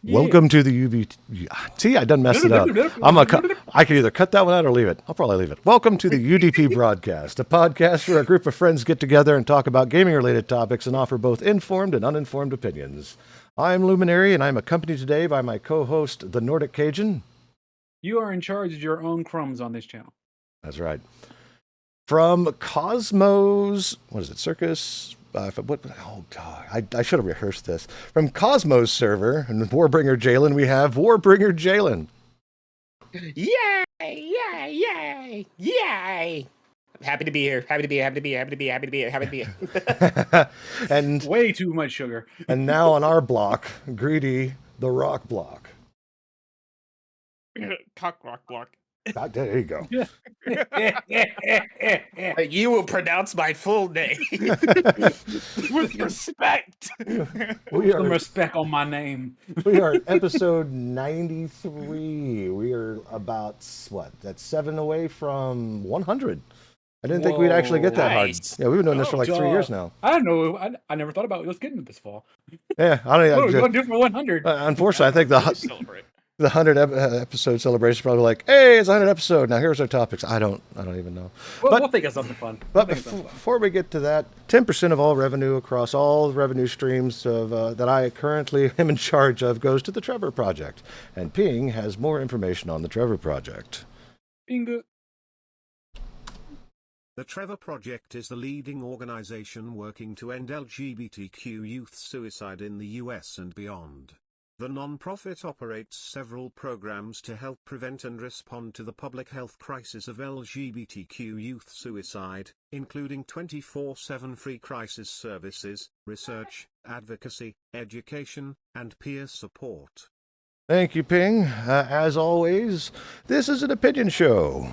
Welcome to the UV. See, I done messed it up. I can either cut that one out or leave it. I'll probably leave it. Welcome to the UDP broadcast, a podcast where a group of friends get together and talk about gaming-related topics and offer both informed and uninformed opinions. I'm Luminary, and I'm accompanied today by my co-host, the Nordic Cajun. You are in charge of your own crumbs on this channel. That's right. From Cosmos, what is it, Circus? Oh, God, I should have rehearsed this. From Cosmos server and Warbringer Jalen, we have Warbringer Jalen. Yay! Yay! Yay! Yay! I'm happy to be here. Happy to be here. And way too much sugar. And now on our block, Greedy, the Rock Block. Cock rock block. There you go. You will pronounce my full name with respect. Some respect on my name. We are episode 93. We are about, that's 7 away from 100. I didn't think we'd actually get that hard. Yeah, we've been doing this for like 3 years now. I don't know. I never thought about let's get into this fall. Yeah, I don't know. What are we going to do for 100? Unfortunately, I think the 100 episode celebration is probably like, hey, it's a 100 episode. Now here's our topics. I don't even know. Well, we'll think of something fun. But before we get to that, 10% of all revenue across all revenue streams of that I currently am in charge of goes to the Trevor Project. And Ping has more information on the Trevor Project. Bingo. The Trevor Project is the leading organization working to end LGBTQ youth suicide in the US and beyond. The non-profit operates several programs to help prevent and respond to the public health crisis of LGBTQ youth suicide, including 24/7 free crisis services, research, advocacy, education, and peer support. Thank you, Ping. As always, this is an opinion show.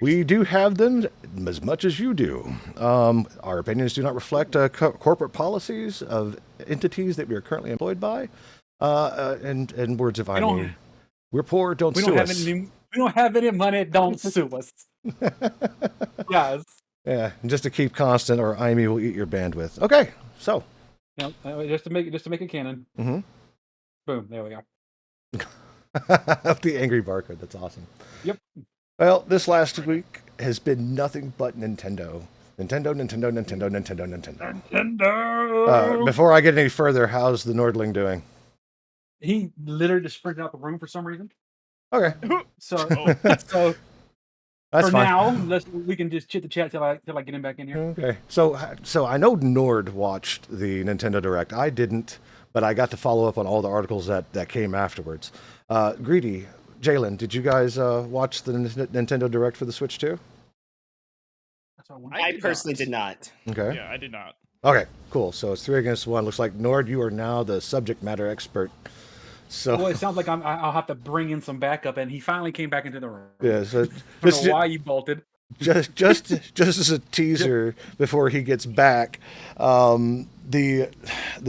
We do have them as much as you do. Our opinions do not reflect corporate policies of entities that we are currently employed by. And words of irony. We're poor, don't sue us. We don't have any money, don't sue us. Yes. Yeah, just to keep constant or IME will eat your bandwidth. Okay, so. Just to make it canon. Mm-hmm. Boom, there we go. The angry barcode, that's awesome. Yep. Well, this last week has been nothing but Nintendo. Nintendo. Before I get any further, how's the Nordling doing? He literally just sprinted out the room for some reason. Okay. So that's for fine. now, we can just chit the chat till I get him back in here. Okay. So I know Nord watched the Nintendo Direct. I didn't, but I got to follow up on all the articles that came afterwards. Greedy, Jalen, did you guys watch the Nintendo Direct for the Switch too? I personally did not. Okay. Yeah, I did not. Okay, cool. So it's 3 against 1. Looks like Nord, you are now the subject matter expert. So well, it sounds like I'll have to bring in some backup, and he finally came back into the room. Yeah, so I don't know why you bolted. Just as a teaser before he gets back, the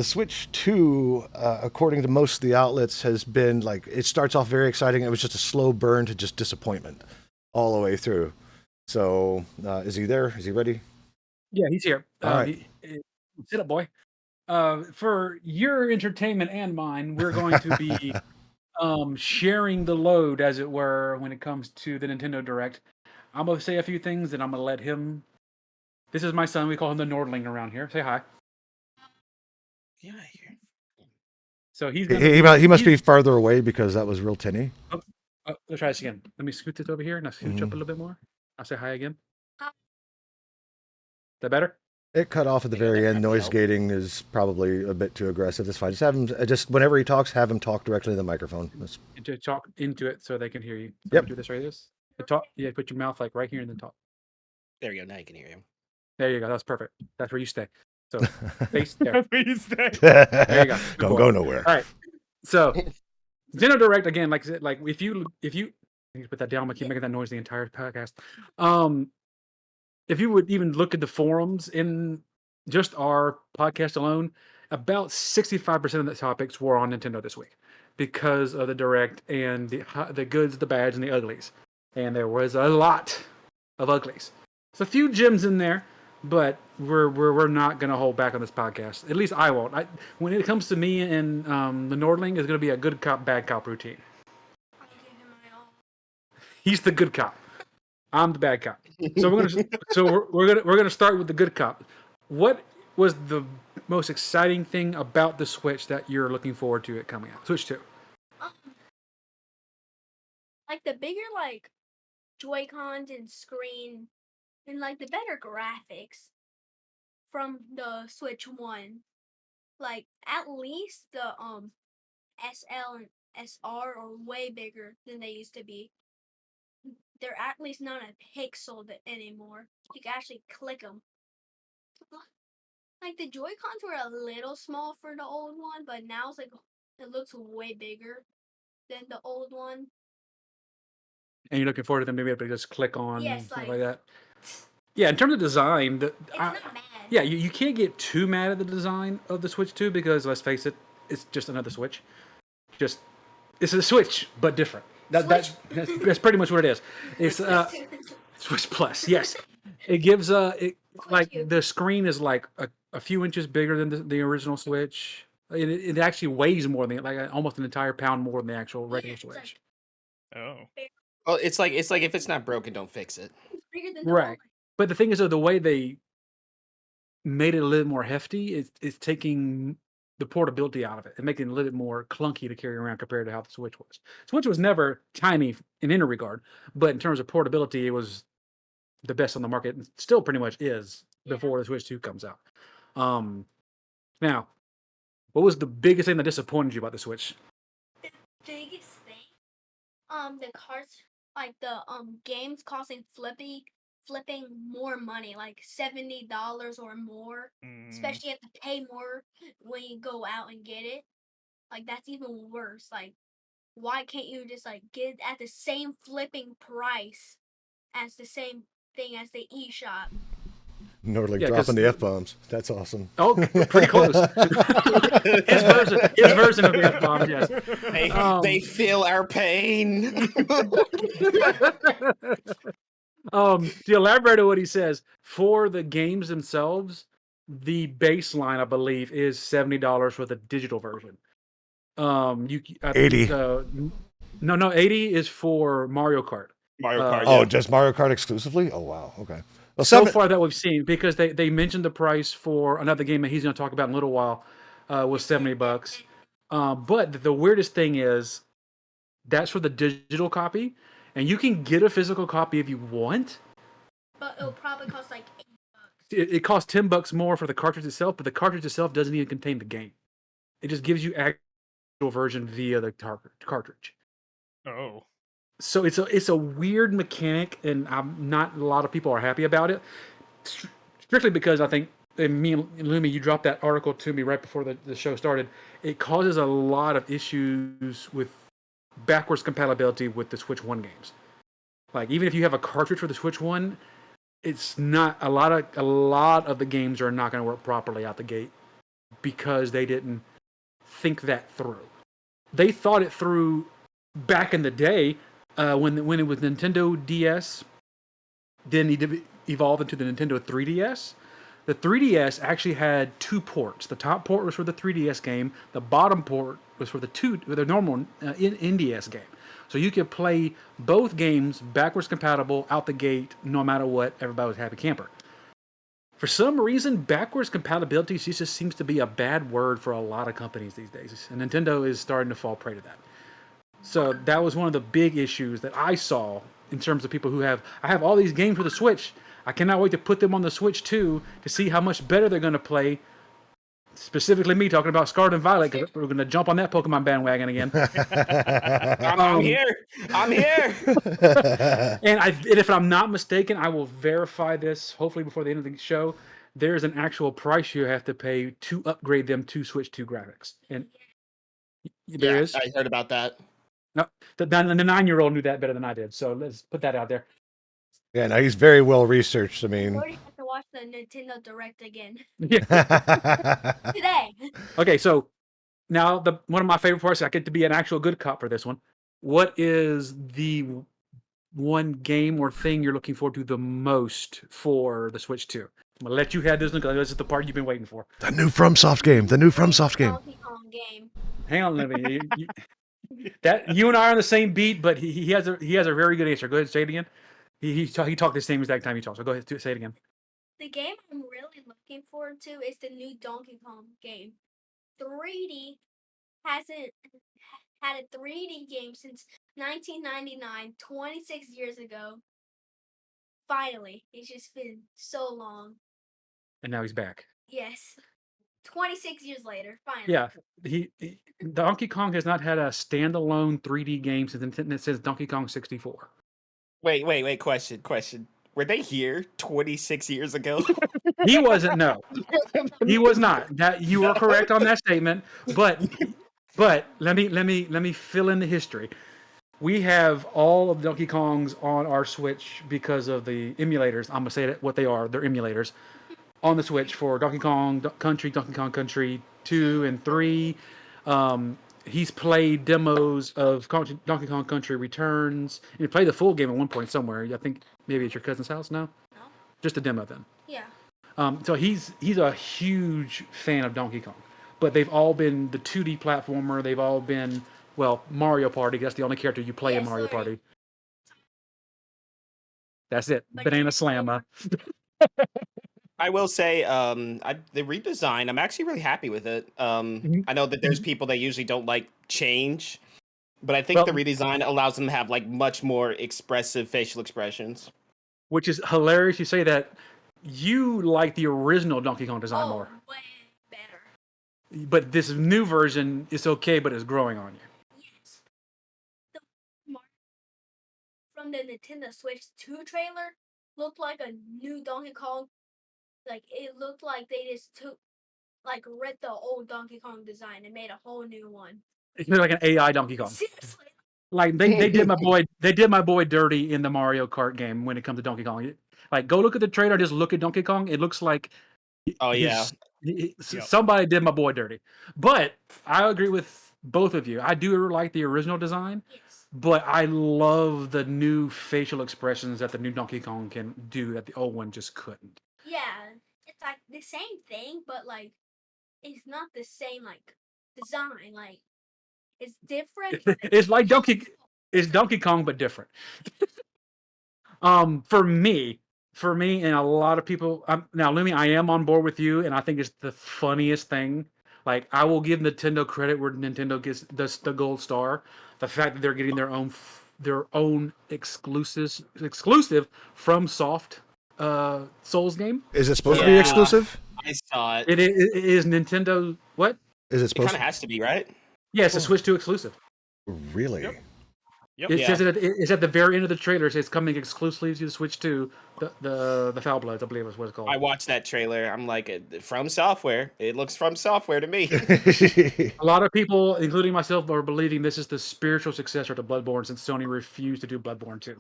Switch 2, according to most of the outlets, has been like, it starts off very exciting. It was just a slow burn to just disappointment all the way through. So is he there? Is he ready? Yeah, he's here. All right. Sit up, boy. For your entertainment and mine, we're going to be sharing the load, as it were, when it comes to the Nintendo Direct. I'm going to say a few things, and I'm going to let him... This is my son. We call him the Nordling around here. Say hi. Yeah, So he's he must be farther away because that was real tinny. Let's try this again. Let me scoot this over here, and I'll scooch up a little bit more. I'll say hi again. Is that better? It cut off at the very end. Noise gating is probably a bit too aggressive. It's fine. Just have him. Just whenever he talks, have him talk directly to the microphone. To talk into it so they can hear you. So yep. Do this right. Talk. Yeah. Put your mouth like right here and then talk. There you go. Now you can hear him. There you go. That's perfect. That's where you stay. So face there. That's where you stay. There you go. Don't go nowhere. All right. So Nintendo Direct again. Like I said, like if you put that down, I'm gonna keep making that noise the entire podcast. If you would even look at the forums in just our podcast alone, about 65% of the topics were on Nintendo this week because of the Direct and the goods, the bads, and the uglies. And there was a lot of uglies. There's a few gems in there, but we're not going to hold back on this podcast. At least I won't. When it comes to me and the Nordling, it's going to be a good cop, bad cop routine. I'll give him my all. He's the good cop. I'm the bad cop. So we're gonna start with the good cop. What was the most exciting thing about the Switch that you're looking forward to it coming out? Switch 2. Um, like the bigger like Joy-Cons and screen and like the better graphics from the Switch 1. Like at least the SL and SR are way bigger than they used to be. They're at least not a pixel anymore. You can actually click them. Like the Joy-Cons were a little small for the old one, but now it's like it looks way bigger than the old one. And you're looking forward to them maybe able to just click on and Yes, stuff like that. Yeah, in terms of design, it's not bad. yeah, you can't get too mad at the design of the Switch 2 because let's face it, it's just another Switch. It's a Switch but different. That's pretty much what it is. It's Switch Plus. Yes, it gives like the screen is like a few inches bigger than the original Switch. It actually weighs more than like almost an entire pound more than the actual regular it's like Switch. Oh. Well, it's like if it's not broken, don't fix it. bigger than the Right. old. But the thing is, though, the way they made it a little more hefty is taking the portability out of it and making it a little bit more clunky to carry around compared to how the Switch was. Switch was never tiny in any regard, but in terms of portability, it was the best on the market and still pretty much is before the Switch 2 comes out. Now, what was the biggest thing that disappointed you about the Switch? The biggest thing, the cards, like the games costing flipping more money, like $70 or more. Especially if you have to pay more when you go out and get it. Like that's even worse. Like, why can't you just like get it at the same flipping price as the same thing as the eShop? Nordling Yeah, 'cause- dropping the F-bombs. That's awesome. Oh, pretty close. his version of the F-bomb, yes. They feel our pain. To elaborate on what he says, for the games themselves, the baseline, I believe, is $70 for the digital version. 80. No, 80 is for Mario Kart. Mario Kart. Oh, yeah. just Mario Kart exclusively? Oh, wow. Okay. Well, So far that we've seen, because they mentioned the price for another game that he's going to talk about in a little while was $70. But the weirdest thing is that's for the digital copy, and you can get a physical copy if you want. But it'll probably cost like $8. It costs $10 more for the cartridge itself, but the cartridge itself doesn't even contain the game. It just gives you actual version via the cartridge. Oh. So it's a weird mechanic, and not a lot of people are happy about it. Strictly because I think, and me and Lumi, you dropped that article to me right before the show started. It causes a lot of issues with backwards compatibility with the Switch 1 games. Like even if you have a cartridge for the Switch 1, it's not a lot of the games are not going to work properly out the gate because they didn't think that through. They thought it through back in the day when it was Nintendo DS, then it evolved into the Nintendo 3DS. The 3DS actually had two ports. The top port was for the 3DS game. The bottom port was for the normal NDS game. So you could play both games backwards compatible out the gate, no matter what. Everybody was happy camper. For some reason, backwards compatibility just seems to be a bad word for a lot of companies these days, and Nintendo is starting to fall prey to that. So that was one of the big issues that I saw in terms of people who I have all these games for the Switch. I cannot wait to put them on the Switch 2 to see how much better they're going to play. Specifically me talking about Scarlet and Violet, because we're going to jump on that Pokemon bandwagon again. I'm here. I'm here. And if I'm not mistaken, I will verify this hopefully before the end of the show. There's an actual price you have to pay to upgrade them to Switch 2 graphics. And there is. I heard about that. No, the 9-year-old knew that better than I did. So let's put that out there. Yeah, no, he's very well researched. I mean, I already have to watch the Nintendo Direct again Yeah. today. Okay, so now one of my favorite parts, I get to be an actual good cop for this one. What is the one game or thing you're looking forward to the most for the Switch 2? I'm gonna let you have this one because this is the part you've been waiting for. The new FromSoft game. The new FromSoft game. Donkey Kong game. Hang on, Livy. That you and I are on the same beat, but he has a very good answer. Go ahead, say it again. He talked the same exact time he talked. So go ahead, say it again. The game I'm really looking forward to is the new Donkey Kong game. 3D hasn't had a 3D game since 1999, 26 years ago. Finally, it's just been so long. And now he's back. Yes. 26 years later, finally. Yeah, Donkey Kong has not had a standalone 3D game since Donkey Kong 64. Wait. Question. Were they here 26 years ago? He wasn't. No, he was not. That you were correct on that statement. But let me fill in the history. We have all of Donkey Kongs on our Switch because of the emulators. I'm gonna say it what they are. They're emulators on the Switch for Donkey Kong Country, Donkey Kong Country 2 and 3. He's played demos of Donkey Kong Country Returns. He played the full game at one point somewhere. I think maybe at your cousin's house. No, just a demo then. Yeah. So he's a huge fan of Donkey Kong, but they've all been the 2D platformer. They've all been Mario Party. That's the only character you play in Mario Party. That's it. But Banana yeah. Slammer. I will say, the redesign, I'm actually really happy with it. I know that there's people that usually don't like change, but I think the redesign allows them to have like much more expressive facial expressions. Which is hilarious. You say that you like the original Donkey Kong design more, way better. but this new version is okay, but it's growing on you. Yes. From the Nintendo Switch 2 trailer looked like a new Donkey Kong. Like, it looked like they just ripped the old Donkey Kong design and made a whole new one. It's like an AI Donkey Kong. Seriously. Like they did my boy dirty in the Mario Kart game when it comes to Donkey Kong. Like, go look at the trailer, just look at Donkey Kong. It looks like somebody did my boy dirty. But I agree with both of you. I do like the original design, Yes. but I love the new facial expressions that the new Donkey Kong can do that the old one just couldn't. Yeah, it's like the same thing, but like it's not the same like design. Like it's different. It's like it's Donkey Kong but different. For me, and a lot of people. Now, Lumi, I am on board with you, and I think it's the funniest thing. Like, I will give Nintendo credit where Nintendo gets the gold star. The fact that they're getting their own exclusive from Soft Souls game. Is it supposed to be exclusive? I saw it. It is Nintendo. What? Is it It supposed kind of has to be, right? Yeah, it's a Switch 2 exclusive. to? Really? Yep. It says it's at the very end of the trailer. It says coming exclusively to the Switch 2. The Foul Bloods, I believe is what it's called. I watched that trailer. I'm like, From Software. It looks From Software to me. A lot of people, including myself, are believing this is the spiritual successor to Bloodborne since Sony refused to do Bloodborne 2.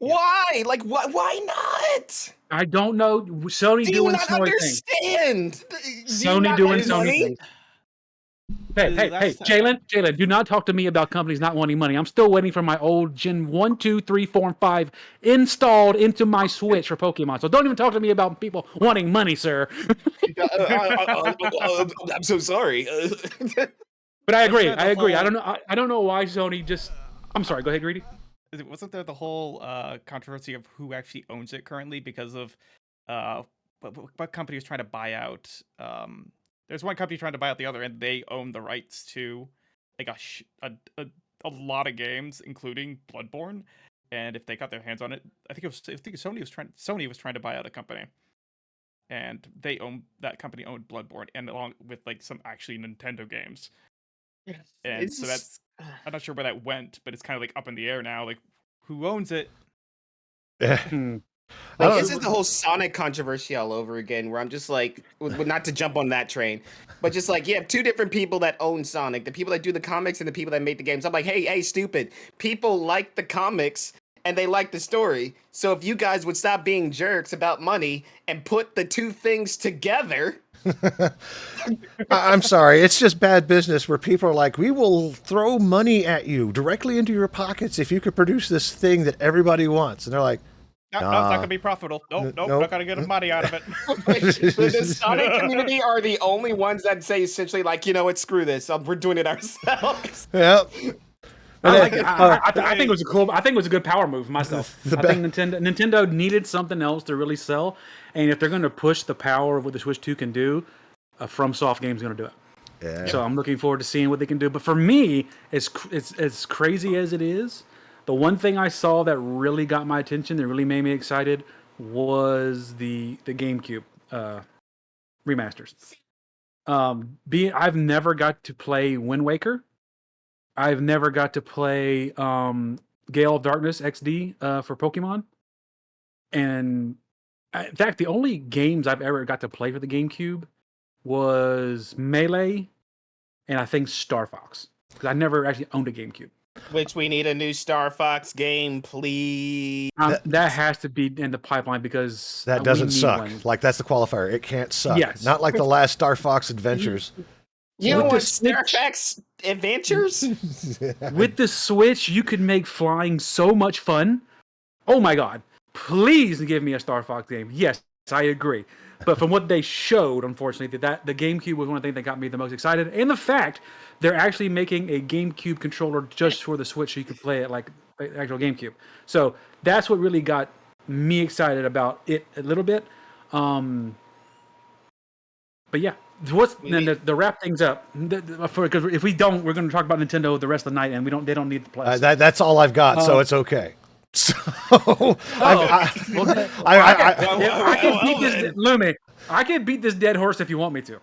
Why? Like, why not? I don't know. Sony Do you doing not Sony things. understand? Sony doing Sony money? things. Hey, Last time- Jalen, do not talk to me about companies not wanting money. I'm still waiting for my old Gen 1, 2, 3, 4, and 5 installed into my Switch for Pokemon. So don't even talk to me about people wanting money, sir. I'm so sorry. But I agree. Wasn't that I the agree. whole- I don't know why Sony just. I'm sorry. Go ahead, Greedy. Wasn't there the whole controversy of who actually owns it currently because of what company was trying to buy out? There's one company trying to buy out the other, and they own the rights to like a lot of games, including Bloodborne. And if they got their hands on it, I think Sony was trying to buy out a company, and that company owned Bloodborne, and along with like some actually Nintendo games. And so that's I'm not sure where that went, but it's kind of like up in the air now. Like, who owns it? Like, this is the whole Sonic controversy all over again, where I'm just like, not to jump on that train, but just like, you have two different people that own Sonic, the people that do the comics and the people that make the games. I'm like, hey, stupid. People like the comics and they like the story. So if you guys would stop being jerks about money and put the two things together. I'm sorry. It's just bad business where people are like, we will throw money at you directly into your pockets if you could produce this thing that everybody wants. And they're like, No, it's not gonna be profitable. Nope, nope. not gonna get money out of it. The Sonic community are the only ones that say essentially like, what, screw this. We're doing it ourselves. Yep. I like it. I think it was a cool. I think it was a good power move myself. I think Nintendo needed something else to really sell, and if they're going to push the power of what the Switch 2 can do, FromSoft Games going to do it. Yeah. So I'm looking forward to seeing what they can do. But for me, it's as crazy as it is. The one thing I saw that really got my attention, that really made me excited, was the GameCube remasters. I've never got to play Wind Waker. I've never got to play Gale of Darkness XD for Pokemon. And in fact, the only games I've ever got to play for the GameCube was Melee and I think Star Fox. Because I never actually owned a GameCube. Which we need a new Star Fox game, please. That has to be in the pipeline because that we doesn't need suck. one. Like, that's the qualifier. It can't suck. Yes. Not like the last Star Fox Adventures. You With know the what, Star Fox Adventures? With the Switch, you could make flying so much fun. Oh my god. Please give me a Star Fox game. Yes, I agree. But from what they showed, unfortunately, that the GameCube was one of the things that got me the most excited. And the fact they're actually making a GameCube controller just for the Switch so you can play it like the actual GameCube. So that's what really got me excited about it a little bit. But yeah, to wrap things up, because if we don't, we're going to talk about Nintendo the rest of the night, and they don't need the plus. That's all I've got, so it's okay. So I can beat this, Lumi. I can beat this dead horse if you want me to.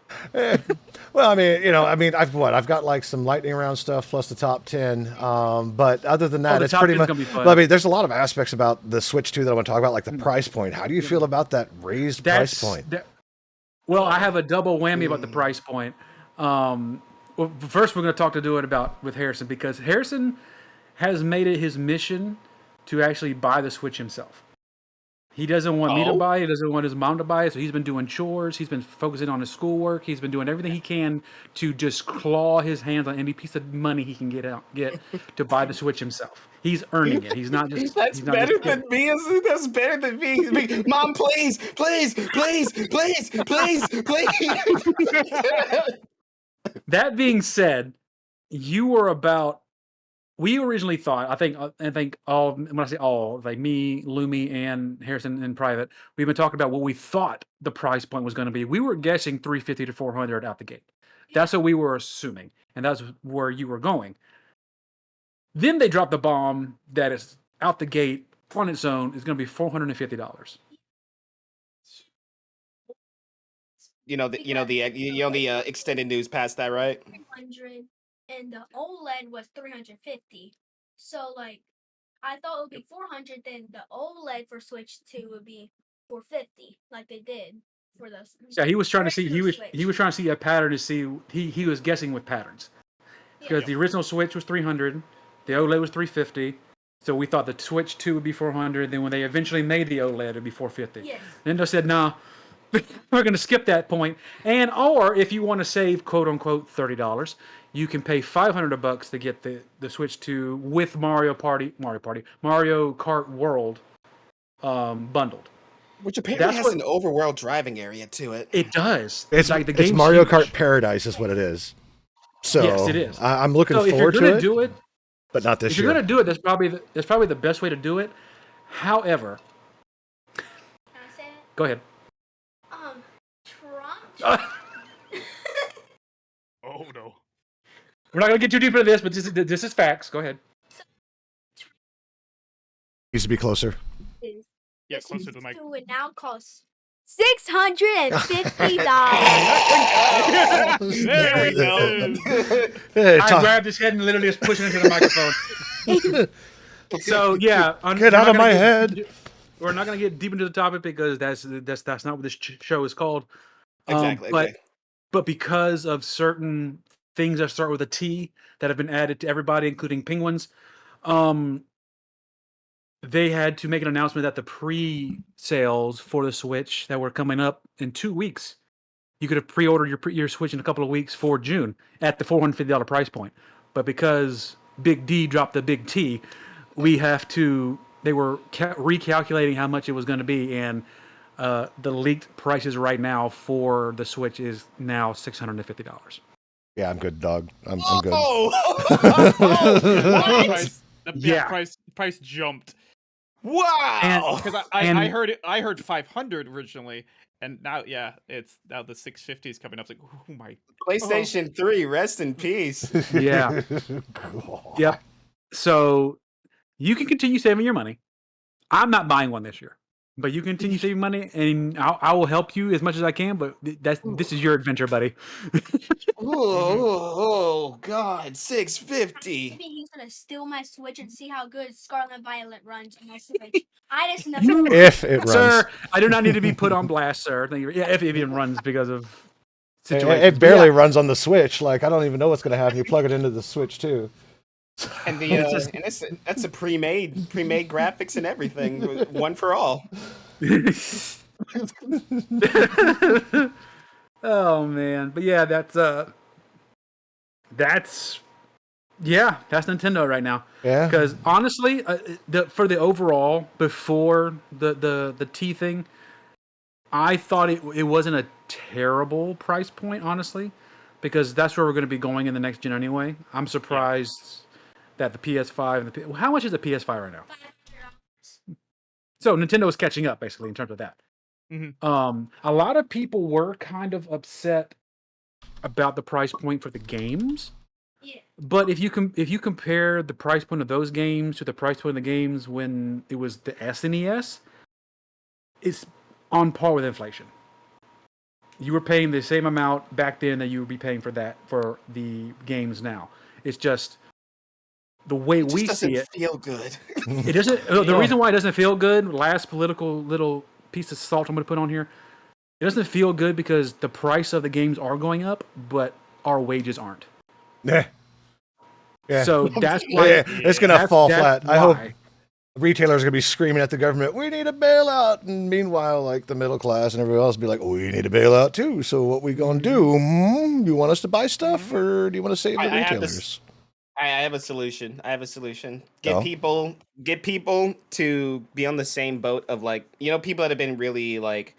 Well, I've got like some lightning round stuff plus the top 10. But other than that, it's pretty much. There's a lot of aspects about the Switch 2 that I want to talk about, like the price point. How do you feel about that raised price point? Well, I have a double whammy about the price point. Well, first, we're going to talk to do it with Harrison, because Harrison has made it his mission to actually buy the Switch himself. He doesn't want me to buy it. He doesn't want his mom to buy it. So he's been doing chores. He's been focusing on his schoolwork. He's been doing everything he can to just claw his hands on any piece of money he can get to buy the Switch himself. He's earning it. He's not just. That's better than me. That's better than me. Mom, please. That being said, you were about. We originally thought, I think all, when I say all, like me, Lumi, and Harrison in private, we've been talking about what we thought the price point was going to be. We were guessing $350 to $400 out the gate. That's what we were assuming, and that's where you were going. Then they dropped the bomb that is out the gate on its own is going to be $450. The extended news past that, right? 300. And the OLED was 350. So like, I thought it would be 400. Then the OLED for Switch 2 would be 450, like they did for the. Yeah, he was trying to see. He was Switch. trying to see a pattern to see. He was guessing with patterns, because the original Switch was 300, the OLED was 350. So we thought the Switch 2 would be 400. Then when they eventually made the OLED, it'd be 450. Yes. Nintendo said, "Nah, we're going to skip that point." Or if you want to save quote unquote $30. You can pay $500 to get the Switch 2 with Mario Kart World bundled. Which apparently has an overworld driving area to it. It does. It's like the game. It's Mario Kart Paradise is what it is. So yes, it is. I'm looking forward to it. If you're going to do it, but not this year. If you're going to do it, that's probably the best way to do it. However, Can I say it? Go ahead. Trump. Oh no. We're not going to get too deep into this, but this is facts. Go ahead. Needs to be closer. Yeah, closer to the mic. It would now cost $650. There we go. I grabbed his head and literally just pushed it into the microphone. So yeah, Get out of my head. We're not going to get deep into the topic because that's not what this show is called. Exactly. But because of certain things that start with a T that have been added to everybody, including penguins, they had to make an announcement that the pre-sales for the Switch that were coming up in 2 weeks, you could have pre-ordered your Switch in a couple of weeks for June at the $450 price point. But because Big D dropped the big T, we have to they were recalculating how much it was going to be, and the leaked prices right now for the Switch is now $650. Yeah, I'm good, dog. I'm good. What? Price jumped. Wow. Because And- I heard 500 originally, and now it's now the 650 is coming up. It's like, oh my. PlayStation 3, rest in peace. Yeah. Yep. So you can continue saving your money. I'm not buying one this year, but you continue saving money, and I will help you as much as I can. But this is your adventure, buddy. Oh God, 650. Maybe he's gonna steal my Switch and see how good Scarlet Violet runs on my Switch. I just never. If it runs, Sir, I do not need to be put on blast, sir. Thank you. Yeah, if it even runs because of situations. it barely runs on the Switch. Like I don't even know what's going to happen. You plug it into the Switch too. And that's a pre-made graphics and everything, one for all. Oh man, but yeah, that's Nintendo right now. Yeah. Because honestly, for the overall before the T thing, I thought it wasn't a terrible price point, honestly, because that's where we're going to be going in the next gen anyway. I'm surprised that the PS5 and how much is the PS5 right now? So Nintendo is catching up basically in terms of that. Mm-hmm. A lot of people were kind of upset about the price point for the games. Yeah. But if you compare the price point of those games to the price point of the games when it was the SNES, it's on par with inflation. You were paying the same amount back then that you would be paying for the games now. It's just the way we see it. Feel good. It doesn't. The reason why it doesn't feel good. Last political little piece of salt I'm going to put on here. It doesn't feel good because the price of the games are going up, but our wages aren't. Yeah. So that's why it's going to fall flat. Why. I hope retailers are going to be screaming at the government, we need a bailout. And meanwhile, like the middle class and everybody else be like, we need a bailout too. So what we going to do? You want us to buy stuff or do you want to save the retailers? I have a solution. Get people to be on the same boat of like, people that have been really like,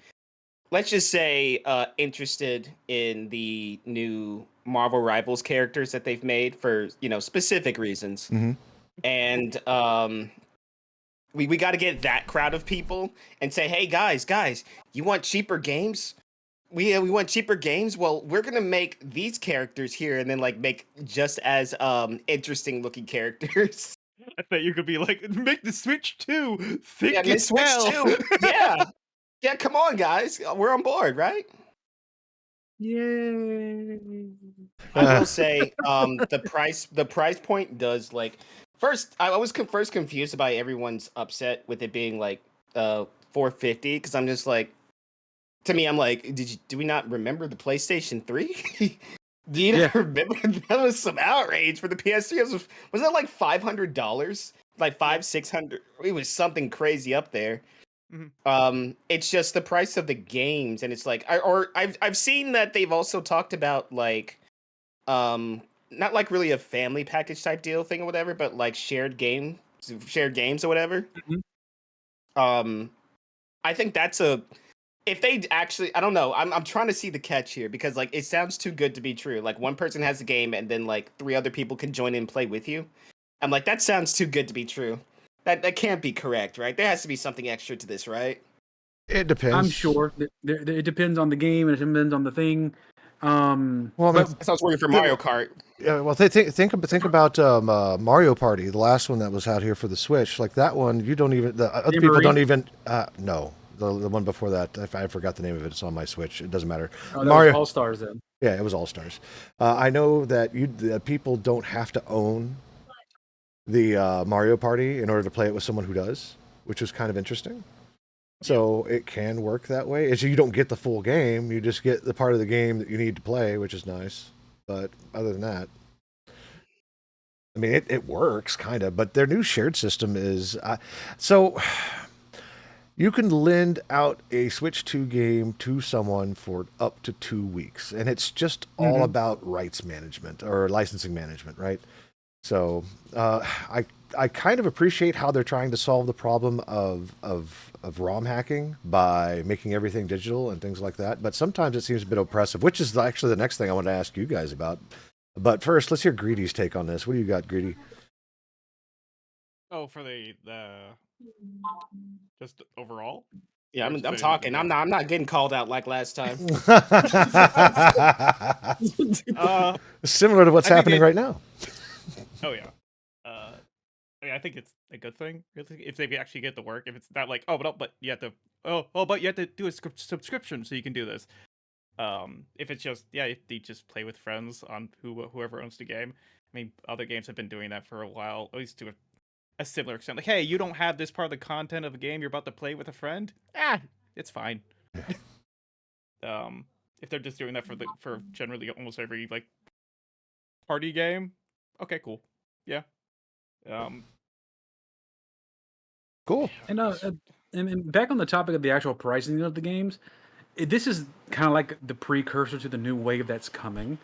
let's just say interested in the new Marvel Rivals characters that they've made for, specific reasons. Mm-hmm. And we got to get that crowd of people and say, hey guys, you want cheaper games? We want cheaper games. Well, we're gonna make these characters here, and then like make just as interesting looking characters. I thought you could be like, make the Switch 2 thick Yeah, as hell. Switch 2. Yeah. Come on, guys, we're on board, right? Yay! I will say, the price point does like. First, I was first confused by everyone's upset with it being like $450 because I'm just like. To me, I'm like, do we not remember the PlayStation 3? Do you not remember? That was some outrage for the PS3. Was that like $500? Like $500-$600? It was something crazy up there. Mm-hmm. It's just the price of the games, and it's like, I've seen that they've also talked about like, not like really a family package type deal thing or whatever, but like shared games or whatever. Mm-hmm. I think that's if they actually, I don't know. I'm trying to see the catch here because like it sounds too good to be true. Like one person has a game and then like 3 other people can join in and play with you. I'm like, that sounds too good to be true. That can't be correct, right? There has to be something extra to this, right? It depends. I'm sure it depends on the game and it depends on the thing. Well, that sounds working for Mario Kart. Yeah, well, think about Mario Party, the last one that was out here for the Switch. Like that one, you don't even the other people don't even no. The one before that, I forgot the name of it. It's on my Switch. It doesn't matter. Oh, Mario All Stars then. Yeah, it was All Stars. I know that people don't have to own the Mario Party in order to play it with someone who does, which is kind of interesting. So it can work that way. You don't get the full game. You just get the part of the game that you need to play, which is nice. But other than that, I mean, it works kind of. But their new shared system is so. You can lend out a Switch 2 game to someone for up to 2 weeks, and it's just all about rights management or licensing management, right? So I kind of appreciate how they're trying to solve the problem of ROM hacking by making everything digital and things like that. But sometimes it seems a bit oppressive, which is actually the next thing I want to ask you guys about. But first, let's hear Greedy's take on this. What do you got, Greedy? Oh, for the just overall. Yeah, Or I'm just the talking. Nintendo? I'm not getting called out like last time. Similar to what's I think happening it- right now. Oh yeah. I mean, I think it's a good thing if they actually get the work. If it's not like, but you have to, but you have to do a subscription so you can do this. If it's just if you just play with friends on whoever owns the game. I mean, other games have been doing that for a while, at least to a similar extent. Like, hey, you don't have this part of the content of a game you're about to play with a friend. It's fine. If they're just doing that for generally almost every like party game, okay, cool, yeah. Cool. And back on the topic of the actual pricing of the games, this is kind of like the precursor to the new wave that's coming.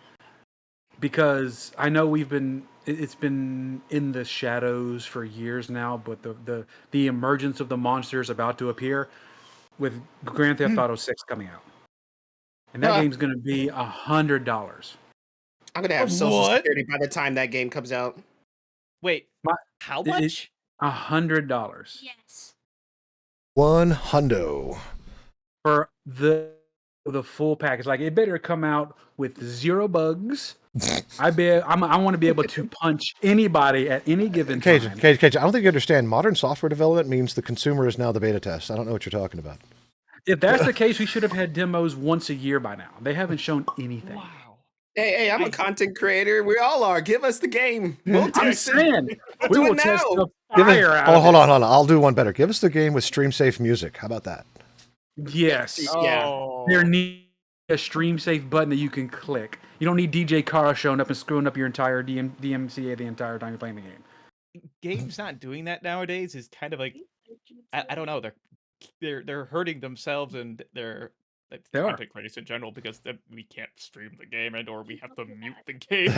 Because I know it's been in the shadows for years now, but the emergence of the monsters about to appear with Grand Theft Auto 6 coming out. And that game's going to be $100. I'm gonna have Social Security by the time that game comes out. Wait, how much? $100 Yes. $100 for the full package. Like, it better come out with 0 bugs. I want to be able to punch anybody at any given time. Cajun, I don't think you understand. Modern software development means the consumer is now the beta test. I don't know what you're talking about. If that's the case, we should have had demos once a year by now. They haven't shown anything. Wow. Hey, I'm a content creator. We all are. Give us the game. We'll I'm test it. saying we do will it test now. the fire out of Hold it. on. I'll do one better. Give us the game with stream safe music. How about that? Yes. Yeah. Oh. There needs a stream safe button that you can click. You don't need DJ Kara showing up and screwing up your entire DMCA the entire time you're playing the game. Games not doing that nowadays is kind of like I don't know. They're hurting themselves and their They are. content creators in general because we can't stream the game and or we have to mute the game.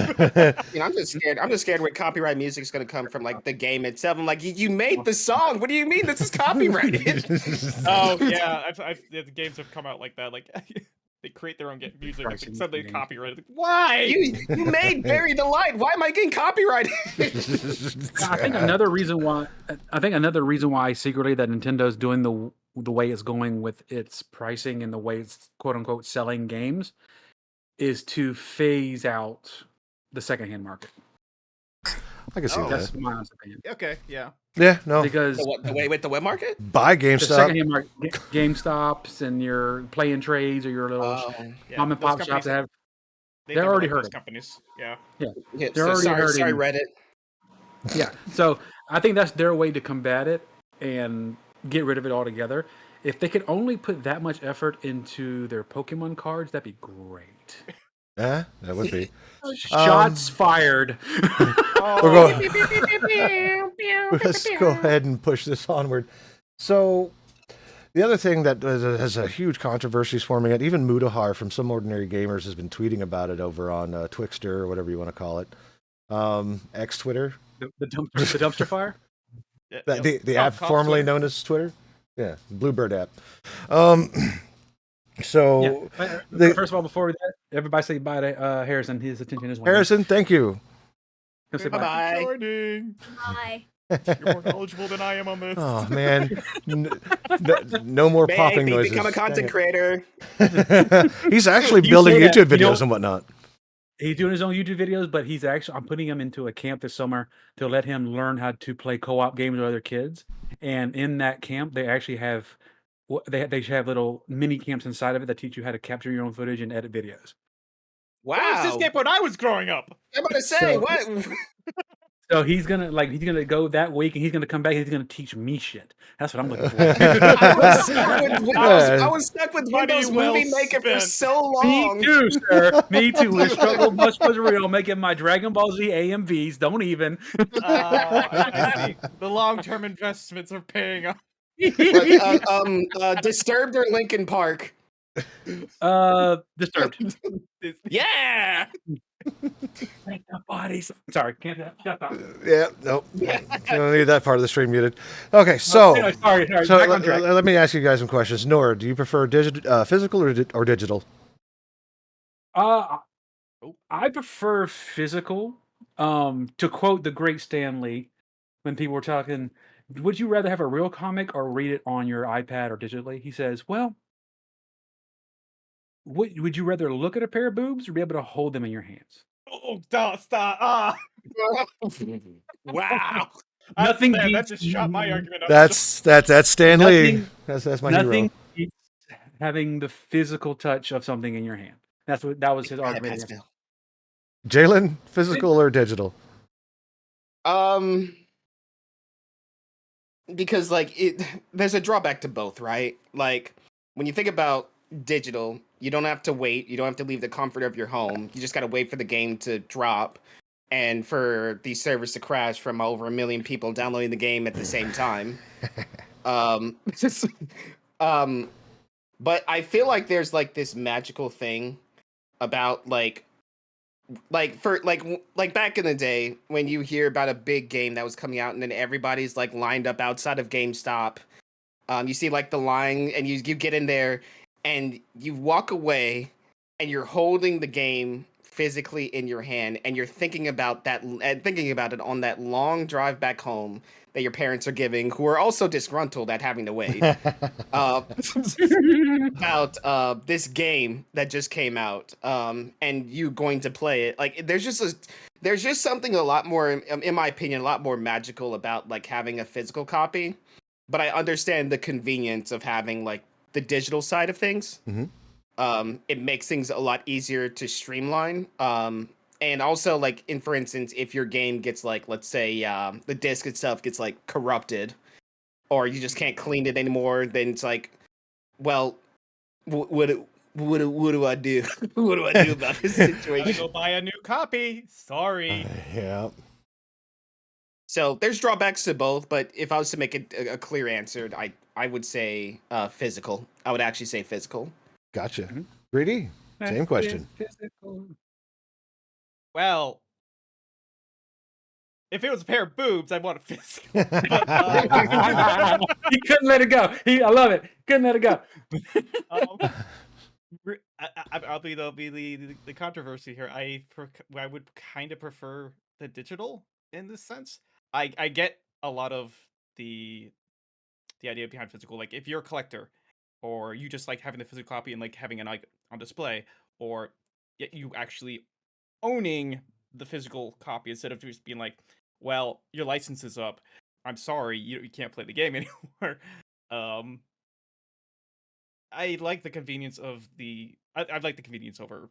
I'm just scared. I'm just scared what copyright music is going to come from, like the game itself. I'm like, you made the song. What do you mean this is copyrighted? Oh yeah, the games have come out like that. Like they create their own music and Pricing suddenly game. copyrighted. Like, why? you made Bury the Light. Why am I getting copyrighted? I think another reason why secretly that Nintendo's doing the way it's going with its pricing and the way it's quote unquote selling games is to phase out the secondhand market. I can see That's that. my honest opinion. Okay, yeah. Yeah, no. Because the web market? Buy the GameStop. secondhand market, GameStops and your play and trades or your little Yeah, mom and those pop companies, shops that have they they're never already like those hurting. companies. Yeah. Yeah, They're already sorry, hurting. Reddit. Yeah. So I think that's their way to combat it and get rid of it altogether. If they could only put that much effort into their Pokemon cards, that'd be great. Yeah, that would be. Shots fired. We're going. Let's go ahead and push this onward. So, the other thing that has a huge controversy swarming it, even Mudahar from Some Ordinary Gamers has been tweeting about it over on Twixter or whatever you want to call it. X Twitter. the dumpster fire? The Oh, app call formerly Twitter. known as Twitter. Yeah, Bluebird app. So, First of all, before that, everybody say bye to Harrison. His attention is waning. Harrison, thank you. He'll say bye. Bye-bye. Joining. Bye. You're more knowledgeable than I am on this. Oh man, no more popping Baby, noises. become a content creator. He's actually You building say that, YouTube you know- videos and whatnot. He's doing his own YouTube videos, but I'm putting him into a camp this summer to let him learn how to play co-op games with other kids. And in that camp, they actually have they have little mini camps inside of it that teach you how to capture your own footage and edit videos. Wow. That was this game when I was growing up. I'm about to say, So- what? So he's gonna go that week, and he's gonna come back. And he's gonna teach me shit. That's what I'm looking for. I was stuck with Money Windows well Movie Maker for spent. so Me long. too, sir. Me too. The struggle bus was real. Making my Dragon Ball Z AMVs. Don't even. I see. The long-term investments are paying off. Disturbed or Linkin Park? Disturbed. Yeah. Make the bodies. Sorry, can't. Yeah, nope. Don't need that part of the stream muted. Okay, so Anyway, sorry. so Back on track. let me ask you guys some questions. Nora, do you prefer physical or digital? I prefer physical. To quote the great Stan Lee, when people were talking, would you rather have a real comic or read it on your iPad or digitally? He says, well, would you rather look at a pair of boobs or be able to hold them in your hands? Oh, stop! Ah, Wow. Nothing that beats just shot my argument up. That's Stan Lee. Nothing- That's my hero. nothing beats having the physical touch of something in your hand. That was his argument. iPad's against- Jalen, physical or digital? Because there's a drawback to both, right? Like when you think about digital, you don't have to wait. You don't have to leave the comfort of your home. You just got to wait for the game to drop and for the servers to crash from over 1 million people downloading the game at the same time. But I feel like there's this magical thing about like back in the day when you hear about a big game that was coming out and then everybody's lined up outside of GameStop. You see the line and you get in there and you walk away and you're holding the game physically in your hand and you're thinking about that and thinking about it on that long drive back home that your parents are giving, who are also disgruntled at having to wait. About this game that just came out, and you going to play it. There's just something a lot more, in my opinion, a lot more magical about having a physical copy. But I understand the convenience of having the digital side of things. Mm-hmm. It makes things a lot easier to streamline. And also for instance, if your game gets let's say the disc itself gets corrupted, or you just can't clean it anymore, then it's well, what do I do? What do I do about this Gotta situation? go buy a new copy. Sorry. Yeah. So there's drawbacks to both, but if I was to make a clear answer, I would say physical. I would actually say physical. Gotcha. Mhm. Greedy. Same question. Physical. Well, if it was a pair of boobs, I'd want a physical. He couldn't let it go. I love it. Couldn't let it go. I'll be the controversy here. I would kind of prefer the digital in this sense. I get a lot of the idea behind physical. Like if you're a collector, or you just like having the physical copy and having an on display, or you actually owning the physical copy instead of just being well, your license is up. I'm sorry, you can't play the game anymore. I like the convenience of I'd like the convenience over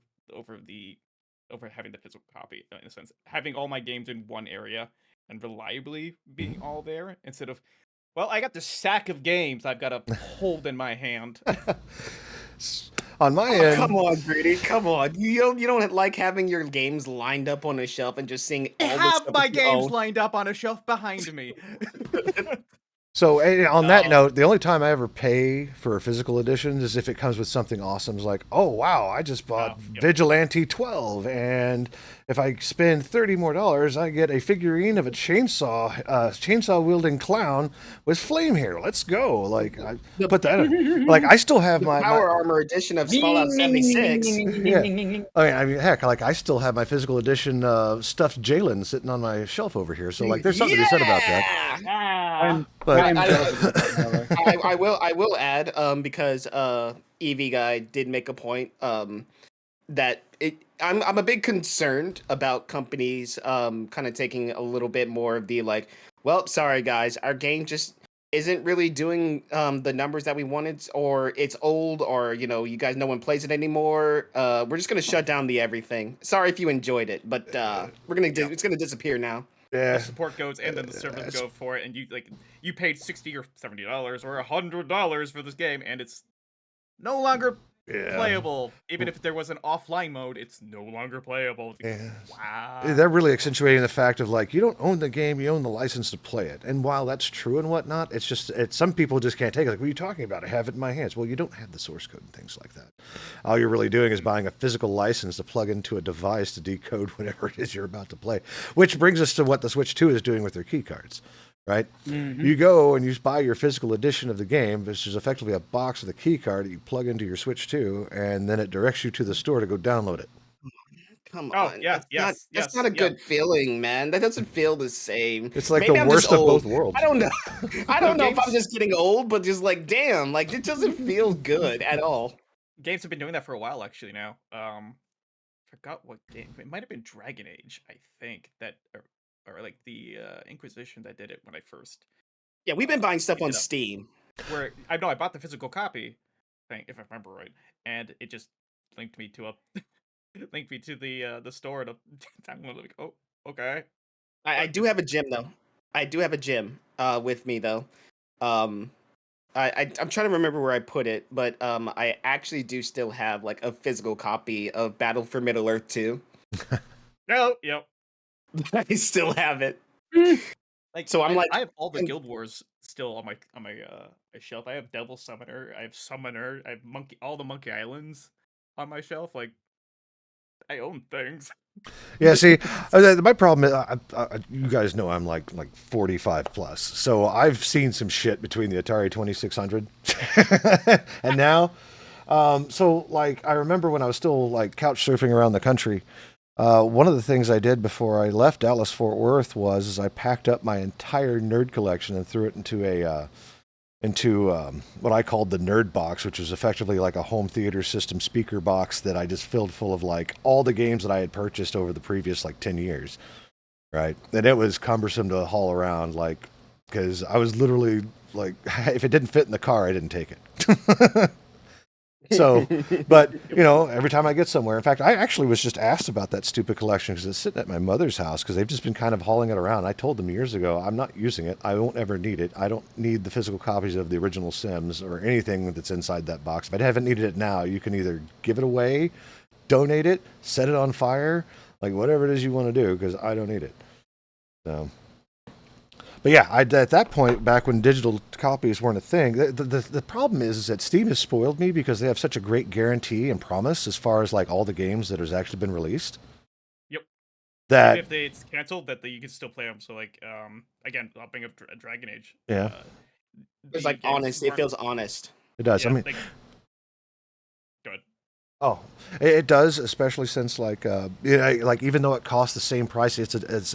having the physical copy in a sense. Having all my games in one area and reliably being all there instead of, well, I got this sack of games I've got to hold in my hand. On my end, come on, Brady, come on. You don't like having your games lined up on a shelf and just seeing all I the have stuff my that you games own? lined up on a shelf behind me. so on that note, the only time I ever pay for physical editions is if it comes with something awesome. It's like, oh wow, I just bought Vigilante 12, and if I spend $30 more, I get a figurine of a chainsaw wielding clown with flame hair. Let's go! I put that in. I still have my Power Armor edition of Fallout 76. Yeah. I mean, heck, I still have my physical edition stuffed Jalen sitting on my shelf over here. So there's something to be said about that. But I will add because EV guy did make a point that I'm a bit concerned about companies kind of taking a little bit more of the well, sorry guys, our game just isn't really doing the numbers that we wanted, or it's old, or you guys, no one plays it anymore. We're just gonna shut down the everything. Sorry if you enjoyed it, but it's gonna disappear now. yeah, The support goes and then the servers go for it, and you paid $60 or $70 or $100 for this game, and it's no longer Yeah. playable. Even if there was an offline mode, it's no longer playable. Yeah. Wow. They're really accentuating the fact of like, you don't own the game, you own the license to play it. And while that's true and whatnot, it's just some people just can't take it. Like, what are you talking about? I have it in my hands. Well, you don't have the source code and things like that. All you're really doing is buying a physical license to plug into a device to decode whatever it is you're about to play. Which brings us to what the Switch 2 is doing with their key cards. Right? Mhm. You go and you buy your physical edition of the game, which is effectively a box with a key card that you plug into your Switch 2, and then it directs you to the store to go download it. Come Oh, on. yeah, That's not yes, that's yes, not a yep. good feeling, man. That doesn't feel the same. It's like Maybe the I'm just worst of both old. worlds. I don't know. I don't know if I'm games- just getting old, but just like, damn, like it doesn't feel good at all. Games have been doing that for a while, actually. Now, forgot what game. It might have been Dragon Age, I think. That or like the Inquisition that did it when I first. Yeah, we've been buying stuff picked on it up. Steam. Where I know I bought the physical copy, thing if I remember right, and it just linked me to the store to download it. Like, oh, okay. I But do have a gym though. I do have a gym with me though. Um I'm trying to remember where I put it, but I actually do still have like a physical copy of Battle for Middle Earth 2. No, yep. I still have it. Like, So I'm like, I have all the and- Guild Wars still on my my shelf. I have Devil Summoner, I have Summoner, I have all the Monkey Islands on my shelf. Like, I own things. Yeah, see, my problem is, you guys know I'm like 45 plus, so I've seen some shit between the Atari 2600 and now. So like, I remember when I was still like couch surfing around the country. One of the things I did before I left Dallas Fort Worth was I packed up my entire nerd collection and threw it into what I called the nerd box, which was effectively like a home theater system speaker box that I just filled full of like all the games that I had purchased over the previous like 10 years. Right. And it was cumbersome to haul around, like, because I was literally like, if it didn't fit in the car, I didn't take it. So, but you know, every time I get somewhere, in fact, I actually was just asked about that stupid collection because it's sitting at my mother's house because they've just been kind of hauling it around. I told them years ago, I'm not using it. I won't ever need it. I don't need the physical copies of the original Sims or anything that's inside that box. If I haven't needed it now, you can either give it away, donate it, set it on fire, like whatever it is you want to do, because I don't need it. So. But yeah, at that point, back when digital copies weren't a thing, the problem is that Steam has spoiled me because they have such a great guarantee and promise as far as like all the games that has actually been released. Yep. Uh, Even if it's canceled, that you can still play them. So like, again, I'll bring up Dragon Age. Yeah. it's the like games honest. It weren't- feels honest. It does. Yeah, I mean, like, go ahead. oh, it does, especially since like you know, like even though it costs the same price, it's as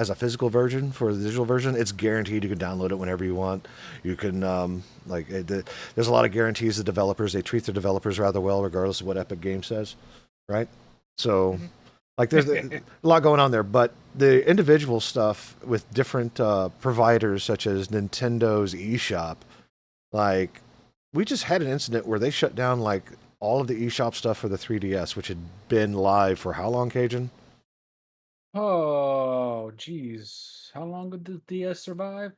a physical version for the digital version, it's guaranteed you can download it whenever you want. You can there's a lot of guarantees. The developers, they treat their developers rather well, regardless of what Epic Games says, right? So. Like there's a lot going on there, but the individual stuff with different providers such as Nintendo's eShop, like we just had an incident where they shut down like all of the eShop stuff for the 3DS, which had been live for how long, Cajun? Oh, geez. How long did the DS survive?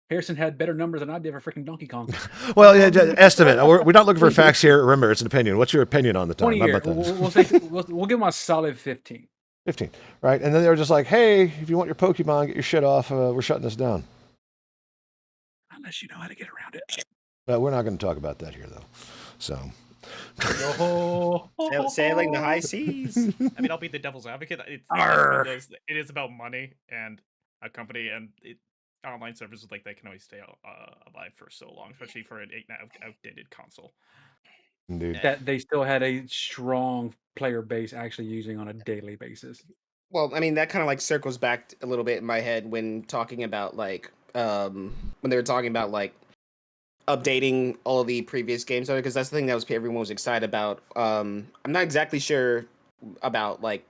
Harrison had better numbers than I did for freaking Donkey Kong. Well, yeah, estimate. We're not looking for facts here. Remember, it's an opinion. What's your opinion on the time? 20 How years. about that? We'll say we'll give him a solid 15. 15, right? And then they were just like, hey, if you want your Pokemon, get your shit off. We're shutting this down. Unless you know how to get around it. We're not going to talk about that here, though. So, Sailing the high seas. I mean, I'll be the devil's advocate. It's Arr. it is about money and a company, and online services like that can only stay alive for so long, especially for an outdated console. indeed. That they still had a strong player base actually using on a daily basis. Well, I mean, that kind of like circles back a little bit in my head when talking about like when they were talking about like updating all of the previous games, because that's the thing that everyone was excited about. I'm not exactly sure about like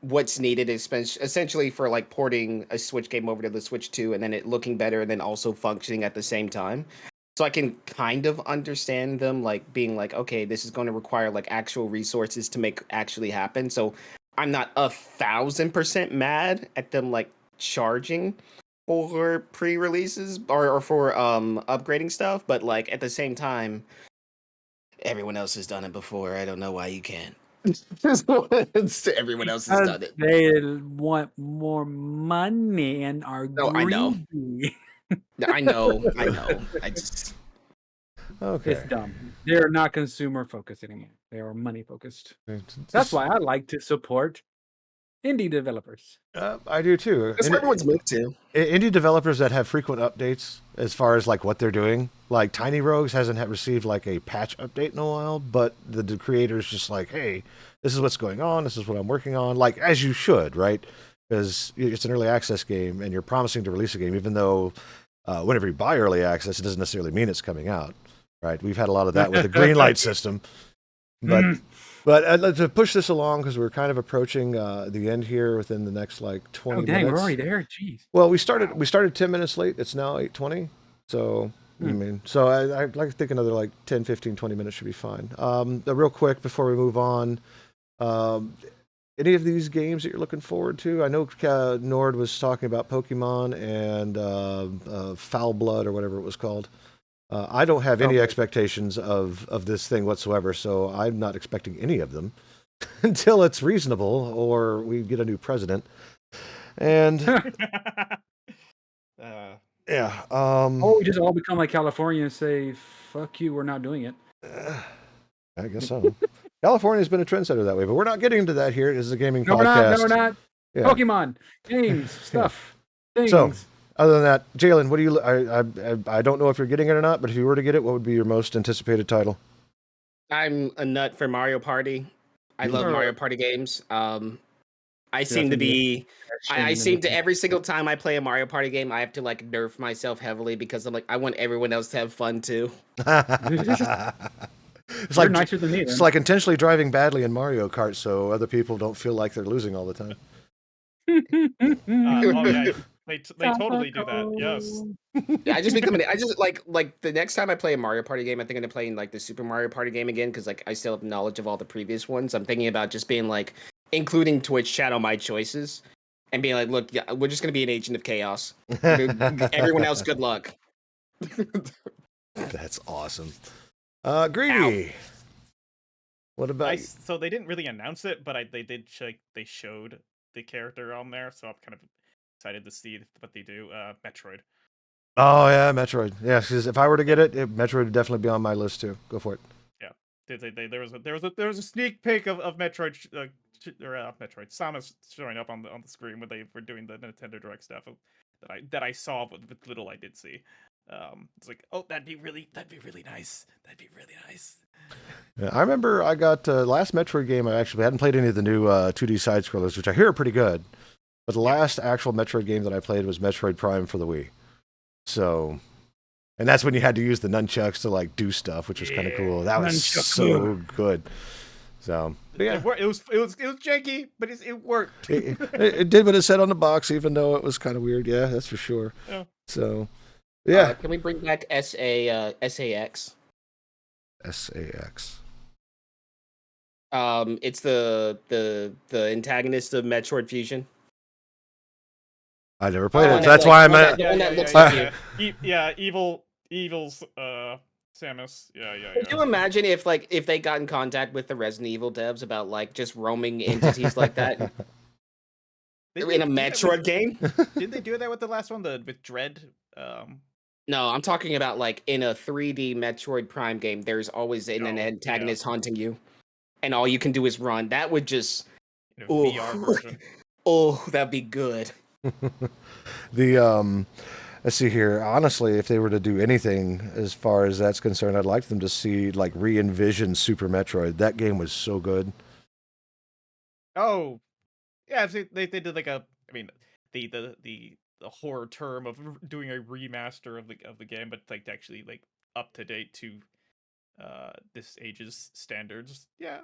what's needed, essentially for like porting a Switch game over to the Switch 2 and then it looking better and then also functioning at the same time. So I can kind of understand them like being like, okay, this is going to require like actual resources to make actually happen. So I'm not 1,000% mad at them like charging for pre-releases or for upgrading stuff, but like at the same time, Everyone else has done it before. I don't know why you can't. Everyone else has Because done it. they want more money and are No, I know. greedy. I know. I know. I just. It's Okay. dumb. They're not consumer focused anymore. They are money focused. That's Just- why I like to support indie developers. I do too. That's where everyone's moved to. Indie developers that have frequent updates as far as like what they're doing. Like Tiny Rogues hasn't received like a patch update in a while, but the creator's just like, hey, this is what's going on. This is what I'm working on. Like as you should, right? Because it's an early access game, and you're promising to release a game, even though whenever you buy early access, it doesn't necessarily mean it's coming out, right? We've had a lot of that with the green light system, but. But to push this along, because we're kind of approaching the end here within the next like 20 Oh dang, minutes. we're already there. Jeez. Well, we started 10 minutes late. It's now 8:20. So I mean, so I'd like to think another like 10, 15, 20 minutes should be fine. Real quick before we move on, any of these games that you're looking forward to? I know Nord was talking about Pokemon and Foul Blood or whatever it was called. I don't have any expectations of this thing whatsoever, so I'm not expecting any of them until it's reasonable or we get a new president. And yeah, Or we just all become like California and say, "Fuck you, we're not doing it." I guess so. California's been a trendsetter that way, but we're not getting into that here. This is a gaming No, podcast. we're not. Yeah. Pokemon games, stuff, things. So, other than that, Jalen, what do you? I don't know if you're getting it or not, but if you were to get it, what would be your most anticipated title? I'm a nut for Mario Party. I love Sure. Mario Party games. I seem to be. I seem to every single time I play a Mario Party game, I have to like nerf myself heavily because I'm like I want everyone else to have fun too. It's You're like nicer than me. it's Then. like intentionally driving badly in Mario Kart so other people don't feel like they're losing all the time. Oh yeah, they totally do that. Yes. Yeah, I just become an. I just like the next time I play a Mario Party game, I think I'm gonna play like the Super Mario Party game again because like I still have knowledge of all the previous ones. I'm thinking about just being like including Twitch chat on my choices and being like, look, yeah, we're just gonna be an agent of chaos. Everyone else, good luck. That's awesome. Greedy. What about? So they didn't really announce it, but they showed the character on there, so I'm kind of excited to see what they do. Metroid. Oh yeah, Metroid. Yeah, because if I were to get it, Metroid would definitely be on my list too. Go for it. Yeah, there was a sneak peek of Metroid Metroid Samus showing up on the screen when they were doing the Nintendo Direct stuff that I saw with little I did see. It's like, oh, that'd be really nice. That'd be really nice. Yeah, I remember I got last Metroid game. I actually hadn't played any of the new 2D side scrollers, which I hear are pretty good. But the last actual Metroid game that I played was Metroid Prime for the Wii. So, and that's when you had to use the nunchucks to like do stuff, which was kind of cool. That was so good. So, yeah, it was janky, but it worked. it did what it said on the box, even though it was kind of weird. Yeah, that's for sure. Yeah. So, yeah. Can we bring back SAX? SAX. It's the antagonist of Metroid Fusion. I never played it. That's why I'm at. Evil's Samus. Yeah. Could you imagine if they got in contact with the Resident Evil devs about like just roaming entities like that in a Metroid game? Didn't they do that with the last one? With Dread. No, I'm talking about like in a 3D Metroid Prime game. There's always an antagonist haunting you, and all you can do is run. That would just VR version. Oh, that'd be good. Let's see here. Honestly, if they were to do anything as far as that's concerned, I'd like them to see like re-envision Super Metroid. That game was so good. Oh, yeah. They did like the horror term of doing a remaster of the game, but like actually like up to date to this age's standards. Yeah.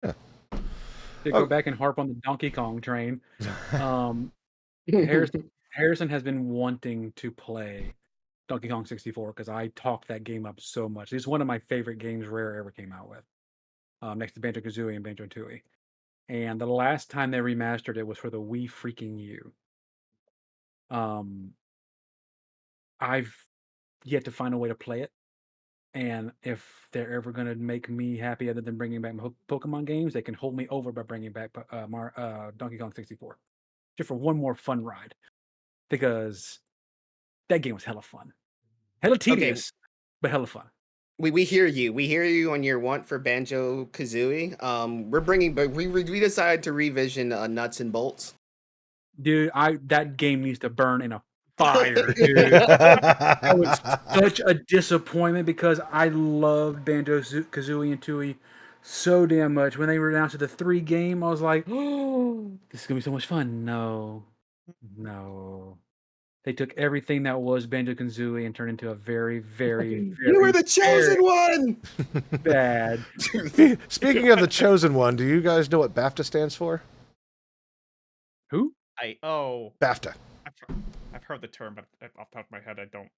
To go back and harp on the Donkey Kong train. Harrison has been wanting to play Donkey Kong 64 because I talked that game up so much. It's one of my favorite games Rare ever came out with, next to Banjo-Kazooie and Banjo-Tooie. And the last time they remastered it was for the Wii freaking U. I've yet to find a way to play it. And if they're ever going to make me happy other than bringing back my Pokemon games, they can hold me over by bringing back Donkey Kong 64. Just for one more fun ride. Because that game was hella fun. Hella tedious, but hella fun. We hear you. We hear you on your want for Banjo Kazooie. We're bringing, but we decided to revision Nuts and Bolts. Dude, that game needs to burn in a fire, dude. That was such a disappointment because I loved Banjo Kazooie and Tooie so damn much. When they were down to the 3 game, I was like, oh, this is gonna be so much fun. No. They took everything that was Banjo Kazooie and turned into a very, very, very You were the chosen one. bad. Speaking of the chosen one, do you guys know what BAFTA stands for? Who? BAFTA. I've heard the term, but off the top of my head, I don't.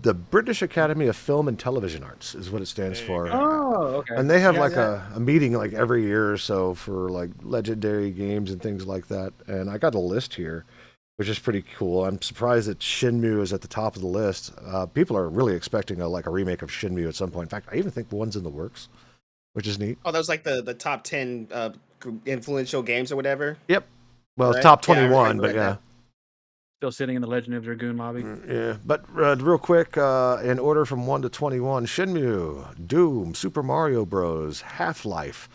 The British Academy of Film and Television Arts is what it stands There you for. go. Oh, okay. And they have Yeah, like yeah. a meeting like every year or so for like legendary games and things like that. And I got a list here, which is pretty cool. I'm surprised that Shenmue is at the top of the list. People are really expecting a remake of Shenmue at some point. In fact, I even think one's in the works, which is neat. Oh, that was like the top 10 influential games or whatever. Yep. Well, Right? top Yeah, I 21, remember but that. yeah. Still sitting in the Legend of Dragoon lobby. Yeah, but real quick, in order from 1 to 21, Shenmue, Doom, Super Mario Bros., Half-Life.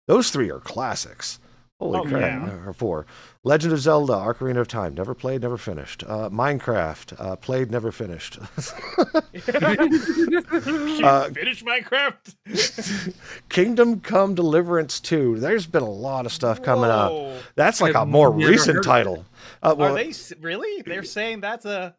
Those 3 are classics. Holy crap. yeah. Or 4. Legend of Zelda, Ocarina of Time. Never played, never finished. Minecraft. Played, never finished. Finish Minecraft. Kingdom Come Deliverance 2. There's been a lot of stuff coming up. Whoa. That's like a I've more never heard recent of title. Are Well, they really? They're saying that's a.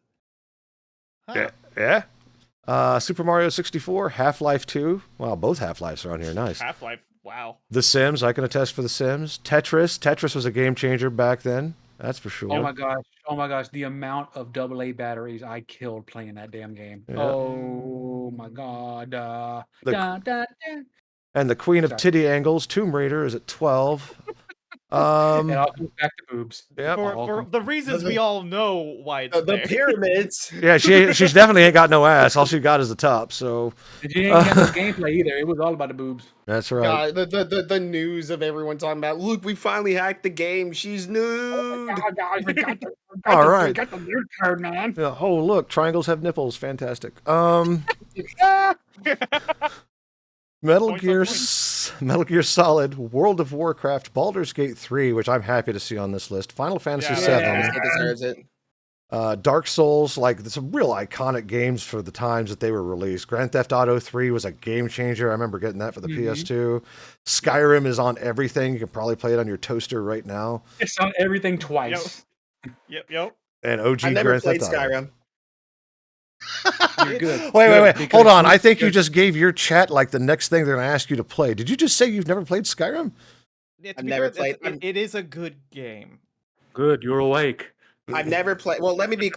Huh. yeah. Super Mario 64, Half-Life 2. Wow, both Half-Lives are on here. Nice. Half-Life. Wow. The Sims, I can attest for The Sims. Tetris was a game changer back then. That's for sure. Oh my gosh, the amount of AA batteries I killed playing that damn game. Yeah. Oh my god. The- Da, da, da. And the Queen of Sorry. Titty Angles, Tomb Raider, is at 12. It all comes back to boobs. Yep. For the reasons we all know why it's The there. pyramids. Yeah, she's definitely ain't got no ass. All she got is the top. So And she ain't got no gameplay either. It was all about the boobs. that's right. The news of everyone talking about, look, we finally hacked the game. She's nude. All right. got the nerd card, man. Yeah, oh, look, triangles have nipples. Fantastic. Metal Points on Gear, points. Metal Gear Solid, World of Warcraft, Baldur's Gate 3, which I'm happy to see on this list. Final Fantasy Yeah. 7, It deserves it. Dark Souls, like some real iconic games for the times that they were released. Grand Theft Auto 3 was a game changer. I remember getting that for the PS2. Skyrim is on everything. You can probably play it on your toaster right now. It's on everything twice. Yep. And OG I never Grand played Theft Auto. Skyrim. You're good. Wait. Good, Hold because on. I think you good. just gave your chat like the next thing they're going to ask you to play. Did you just say you've never played Skyrim? Yeah, to I've be never fair, played- it is a good game. Good, you're awake. I've never played. Well, let me be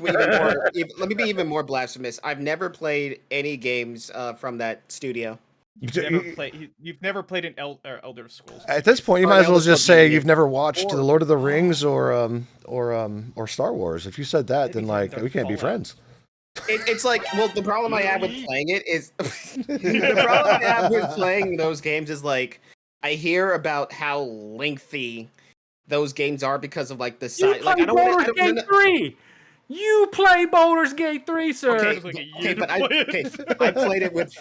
even more blasphemous. I've never played any games from that studio. You've never played an Elder Scrolls. At this point, you Oh, might as yeah, well let's just look at say it. you've never watched Or- The Lord of the Rings or Star Wars. If you said that, Maybe then like even we can't be Fallout. friends. It's like, well, the problem I have with playing it is the problem I have with playing those games is like I hear about how lengthy those games are because of like the You size. Like play I don't Baldur's Gate 3! You play Baldur's Gate 3, sir! Okay, It was like a okay, year but to I play it. I played it with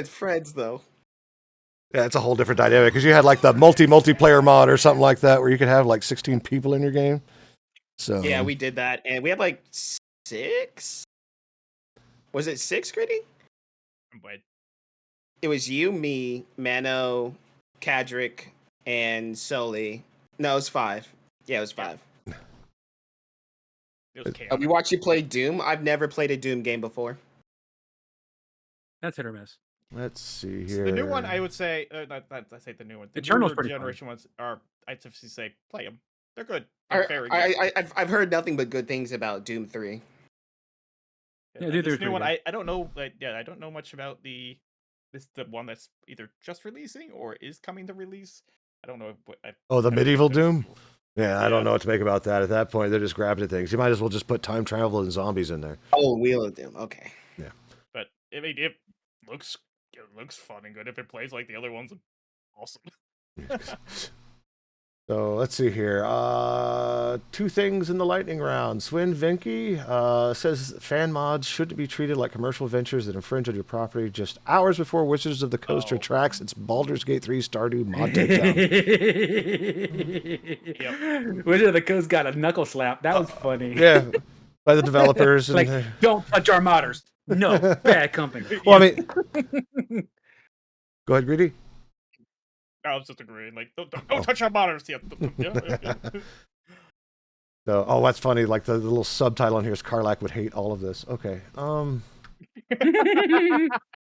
friends though. Yeah, it's a whole different dynamic because you had like the multiplayer mod or something like that where you could have like 16 people in your game. So Yeah, we did that, and we had like 6. Was it 6, Gritty? But It was you, me, Mano, Kadrick, and Soli. No, it was 5. Yeah, it was 5. it was We chaotic. watched you play Doom. I've never played a Doom game before. That's hit or miss. let's see here. The new one, I would say, I say the new one. The Eternal's newer pretty fun. generation ones are, I'd just say, play them. They're good. I, They're very good. I've heard nothing but good things about Doom 3. Yeah, dude, this they're new one, pretty I don't know. I don't know much about the one that's either just releasing or is coming to release. I don't know. Oh, the I don't medieval think there's- Doom? Yeah, I don't Yeah. know what to make about that. At that point, they're just grabbing at things. You might as well just put time travel and zombies in there. Oh, Wheel of Doom. Okay. But I mean, it looks fun and good. If it plays like the other ones, awesome. So let's see here. Two things in the lightning round. Swen Vincke says fan mods shouldn't be treated like commercial ventures that infringe on your property. Just hours before Wizards of the Coast retracts its Baldur's Gate 3 Stardew mod takedown. Yep. Wizard of the Coast got a knuckle slap. That was funny. Yeah, by the developers. Like, and, don't touch our modders. No, bad company. well, I mean, go ahead, Greedy. I was just agreeing. Like, don't touch our monitors. Yeah. So, oh, that's funny. Like the little subtitle on here is Karlak would hate all of this. Okay.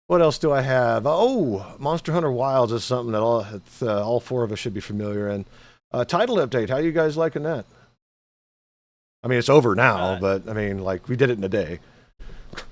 What else do I have? Oh, Monster Hunter Wilds is something that all four of us should be familiar in. Title update. How are you guys liking that? I mean, it's over now, but I mean, like we did it in a day.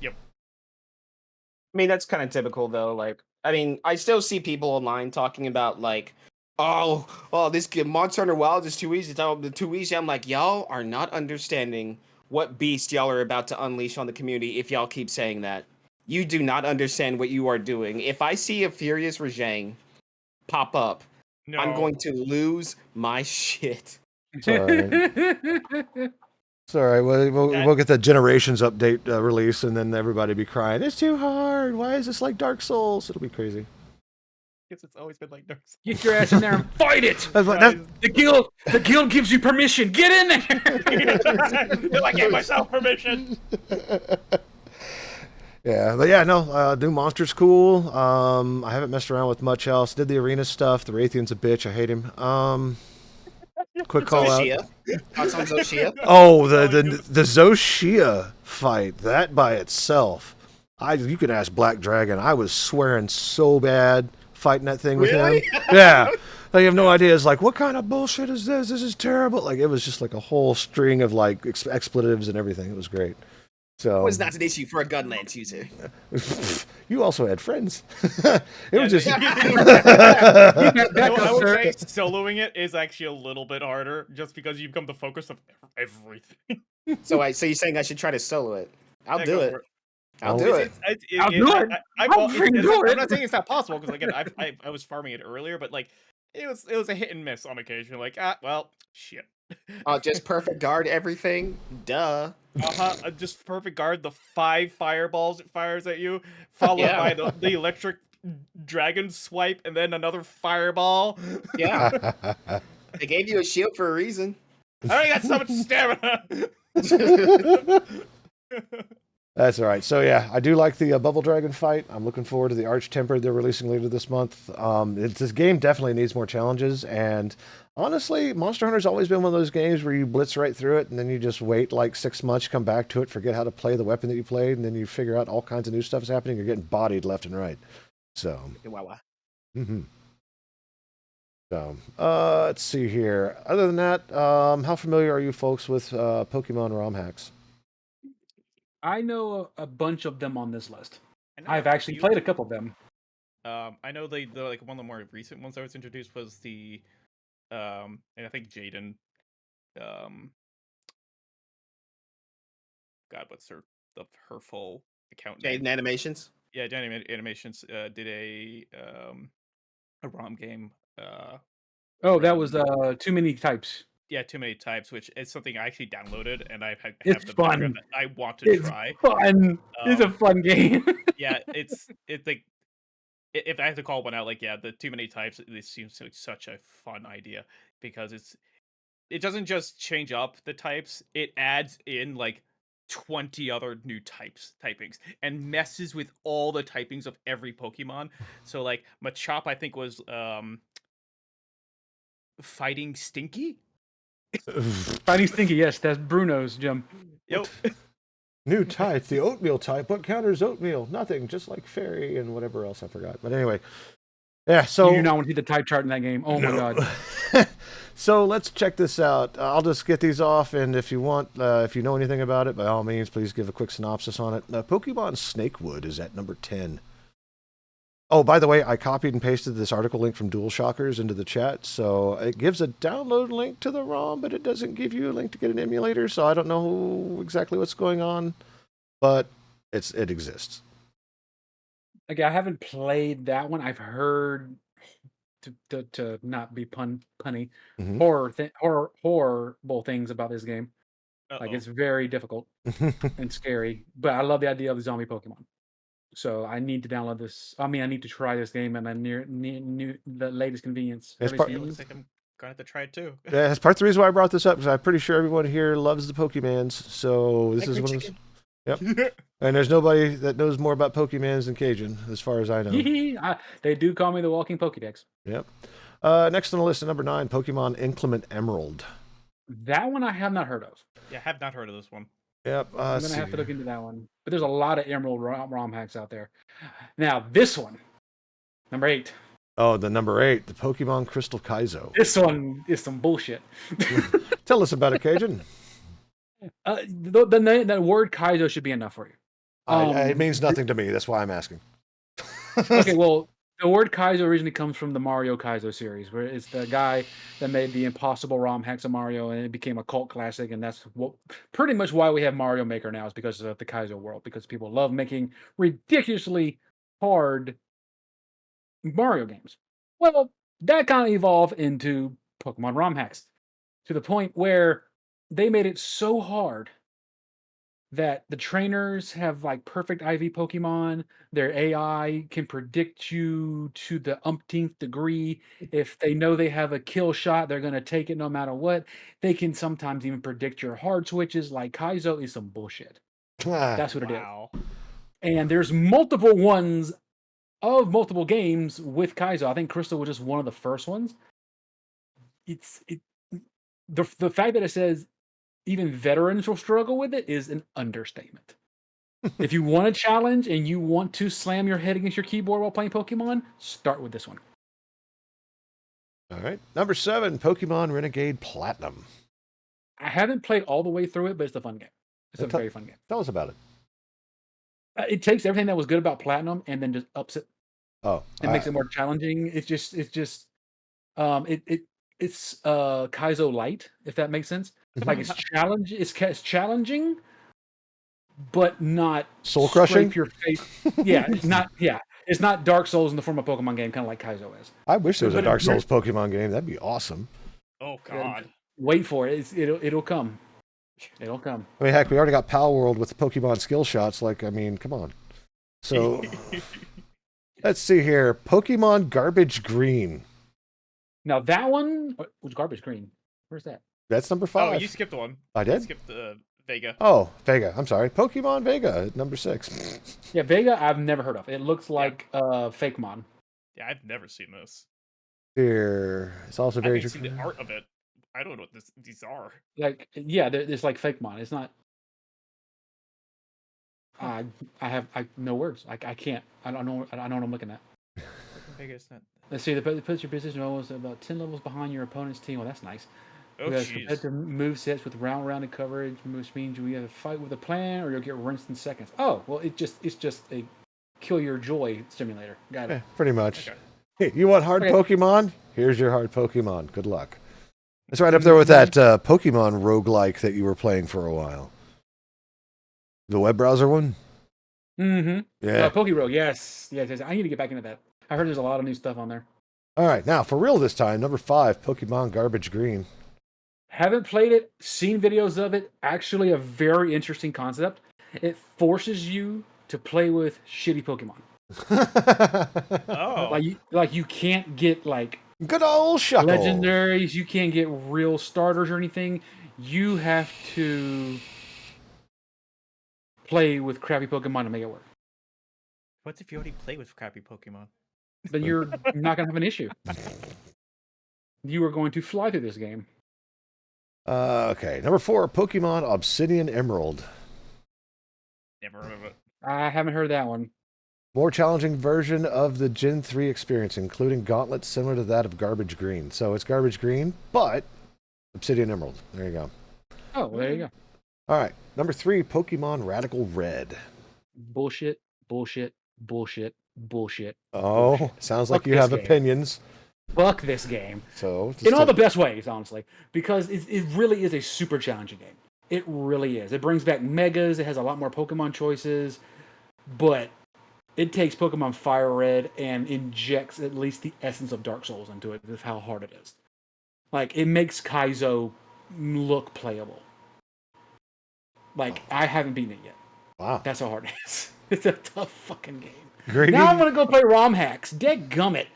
Yep. I mean, that's kind of typical, though. Like, I mean, I still see people online talking about like, oh, this Monster Hunter Wilds is too easy. It's too easy. I'm like, y'all are not understanding what beast y'all are about to unleash on the community if y'all keep saying that. You do not understand what you are doing. If I see a Furious Rajang pop up, No. I'm going to lose my shit. It's all right. It's all right. We'll get the Generations update release, and then everybody be crying, it's too hard. Why is this like Dark Souls? It'll be crazy. Because it's always been like Dark Souls. Get your ass in there and fight it. That's- The guild gives you permission. Get in there. I gave myself permission. Yeah, but yeah, no, new monster's cool. I haven't messed around with much else. Did the arena stuff. The Raytheon's a bitch. I hate him. Quick call out. Thoughts on Zoshia? Oh, the Zoshia fight. That by itself. You could ask Black Dragon. I was swearing so bad fighting that thing with him. Yeah. Like, you have no idea. It's like, what kind of bullshit is this? This is terrible. Like, it was just like a whole string of like expletives and everything. It was great. So It was not an issue for a Gunlance user. you also had friends. It was just. I would say soloing it is actually a little bit harder, just because you become the focus of everything. So you're saying I should try to solo it? I'll Yeah, do go it. for it. I'll do it. I'll do it. I'm not saying it's not possible, because again, I was farming it earlier, but like it was a hit and miss on occasion. Like, well, shit. Just perfect guard everything. Duh. Just perfect guard the 5 fireballs it fires at you, followed by the electric dragon swipe, and then another fireball. Yeah. They gave you a shield for a reason. I only got so much stamina. That's all right. So yeah, I do like the Bubble Dragon fight. I'm looking forward to the Arch Temper they're releasing later this month. This game definitely needs more challenges, and honestly, Monster Hunter's always been one of those games where you blitz right through it, and then you just wait like 6 months, come back to it, forget how to play the weapon that you played, and then you figure out all kinds of new stuff is happening. You're getting bodied left and right. So. Mm-hmm. So, let's see here. Other than that, how familiar are you folks with Pokemon Rom Hacks? I know a bunch of them on this list. I know I've actually played a couple of them. I know the like one of the more recent ones that was introduced was the and I think Jaden God, what's her full account name? Jaden Animations. Yeah, Jaden Animations did a ROM game. That was Too Many Types. Yeah, Too Many Types, which is something I actually downloaded, and I have It's the fun. background that I want to try. Fun. It's a fun game. Yeah, it's like, if I have to call one out, like, yeah, the Too Many Types, this seems like such a fun idea, because it doesn't just change up the types, it adds in like 20 other new typings, and messes with all the typings of every Pokemon. So like Machop, I think, was fighting Stinky. Fighting Stinky, yes, that's Bruno's Jim. Yep. New type, the oatmeal type. What counters oatmeal? Nothing, just like fairy and whatever else I forgot. But anyway, yeah. So you do not want to see the type chart in that game. Oh my god. So let's check this out. I'll just get these off, and if you want, if you know anything about it, by all means, please give a quick synopsis on it. Pokemon Snakewood is at number 10. Oh, by the way, I copied and pasted this article link from DualShockers into the chat, so it gives a download link to the ROM, but it doesn't give you a link to get an emulator, so I don't know exactly what's going on, but it exists. Okay, I haven't played that one. I've heard to not be punny Mhm. horrible things about this game. Like Uh-oh. it's very difficult and scary. But I love the idea of the zombie Pokemon. So I need to download this. I mean, I need to try this game at the latest convenience. That's Earliest part- It looks convenience. like I'm gonna have to try it too. Yeah, that's part of the reason why I brought this up, because I'm pretty sure everyone here loves the Pokemans. So this is Angry one of those. chicken. Yep. And there's nobody that knows more about Pokemans than Cajun, as far as I know. They do call me the walking Pokédex. Yep. Next on the list at number 9, Pokemon Inclement Emerald. That one I have not heard of. Yeah, I have not heard of this one. Yep. I'm let's gonna have to see. look into that one. But there's a lot of Emerald ROM hacks out there. Now this one, number 8. Oh, the number 8, the Pokemon Crystal Kaizo. This one is some bullshit. Tell us about it, Cajun. The word Kaizo should be enough for you. It means nothing to me. That's why I'm asking. Okay, well, the word Kaizo originally comes from the Mario Kaizo series, where it's the guy that made the impossible ROM hacks of Mario, and it became a cult classic, and that's pretty much why we have Mario Maker now, is because of the Kaizo world, because people love making ridiculously hard Mario games. Well, that kind of evolved into Pokemon ROM hacks, to the point where they made it so hard that the trainers have like perfect IV Pokemon. Their AI can predict you to the umpteenth degree. If they know they have a kill shot, they're going to take it no matter what. They can sometimes even predict your hard switches. Like Kaizo is some bullshit. That's what it is. Wow. And there's multiple ones of multiple games with Kaizo. I think Crystal was just one of the first ones. The fact that it says even veterans will struggle with it is an understatement. If you want a challenge and you want to slam your head against your keyboard while playing Pokemon, start with this one. All right. Number 7, Pokemon Renegade Platinum. I haven't played all the way through it, but it's a fun game. It's a Tell- very fun game. Tell us about it. It takes everything that was good about Platinum and then just ups it. Oh, It makes it more challenging. It's Kaizo light, if that makes sense. Like it's challenging, but not soul crushing. Scrape your face. Yeah, it's not. Yeah, it's not Dark Souls in the form of Pokemon game, kind of like Kaizo is. I wish there was a But Dark Souls Pokemon game. That'd be awesome. Oh God. Wait for it. It'll come. It'll come. I mean, heck, we already got Pal World with the Pokemon skill shots. Like, I mean, come on. So, let's see here. Pokemon Garbage Green. Now that one was Garbage Green. Where's that? That's number 5. Oh, you skipped one. I You did? skipped Vega. Oh, Vega. I'm sorry. Pokemon Vega at number 6. Yeah, Vega. I've never heard of. It looks like Fakemon. Yeah, I've never seen this. Here. It's also I very haven't seen the art of it. I don't know what these are. Like, yeah, it's like Fakemon. It's not. I have no words. I can't. I don't know. I don't know what I'm looking at. Vega's not. Let's see. It puts your position almost about 10 levels behind your opponent's team. Well, that's nice. Oh We have jeez. competitive move sets with rounded coverage, which means you either fight with a plan or you'll get rinsed in seconds. Oh, well, it's just a kill your joy simulator. Got it. Yeah, pretty much. Okay. Hey, you want hard Okay. Pokemon? Here's your hard Pokemon. Good luck. It's right up there with that Pokemon roguelike that you were playing for a while. The web browser one? Mm-hmm. Yeah. Pokerogue, yes. I need to get back into that. I heard there's a lot of new stuff on there. All right, now for real this time, number 5, Pokemon Garbage Green. Haven't played it, seen videos of it. Actually, a very interesting concept. It forces you to play with shitty Pokemon. Oh. Like you can't get like Good old Shuckle. legendaries. You can't get real starters or anything. You have to play with crappy Pokemon to make it work. What if you already play with crappy Pokemon? Then you're not going to have an issue. You are going to fly through this game. Okay, number 4, Pokemon Obsidian Emerald. Never heard of it. I haven't heard that one. More challenging version of the Gen 3 experience, including gauntlets similar to that of Garbage Green. So it's Garbage Green, but Obsidian Emerald. There you go. Oh, well, there you go. All right, number 3, Pokemon Radical Red. Bullshit, bullshit, bullshit, bullshit. Oh, Bullshit. sounds like Fuck you this have game. opinions. Fuck this game. So just In all the best ways, honestly, because it really is a super challenging game. It really is. It brings back megas. It has a lot more Pokemon choices, but it takes Pokemon Fire Red and injects at least the essence of Dark Souls into it. With how hard it is. Like it makes Kaizo look playable. Like I haven't beaten it yet. Wow. That's how hard it is. It's a tough fucking game. Greedy. Now I'm gonna go play Rom Hacks. Dadgummit.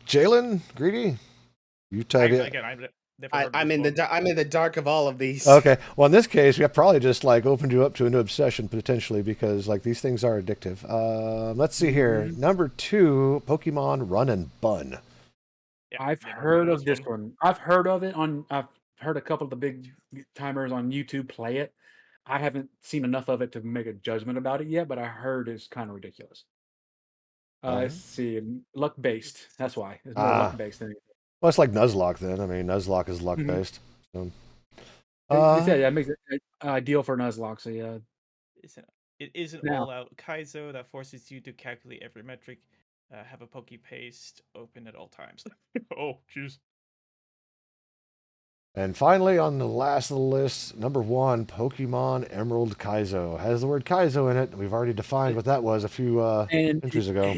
Jalen, Greedy, you type it. Again, I'm in the dark of all of these. Okay. Well, in this case, we have probably just like opened you up to a new obsession potentially because like these things are addictive. Let's see here. Number 2, Pokemon Run and Bun. Yeah, I've never heard of of this one. I've heard of it on. I've heard a couple of the big timers on YouTube play it. I haven't seen enough of it to make a judgment about it yet, but I heard it's kind of ridiculous. Let's see, luck based. That's why it's more luck based than anything. Well, it's like Nuzlocke then. I mean, Nuzlocke is luck based. So. They said that makes it ideal for Nuzlocke. So yeah, it is an Now- all-out Kaizo that forces you to calculate every metric, have a Poke Paste open at all times. Oh, jeez. And finally, on the last of the list, number 1, Pokemon Emerald Kaizo. Has the word Kaizo in it. We've already defined what that was a few entries ago.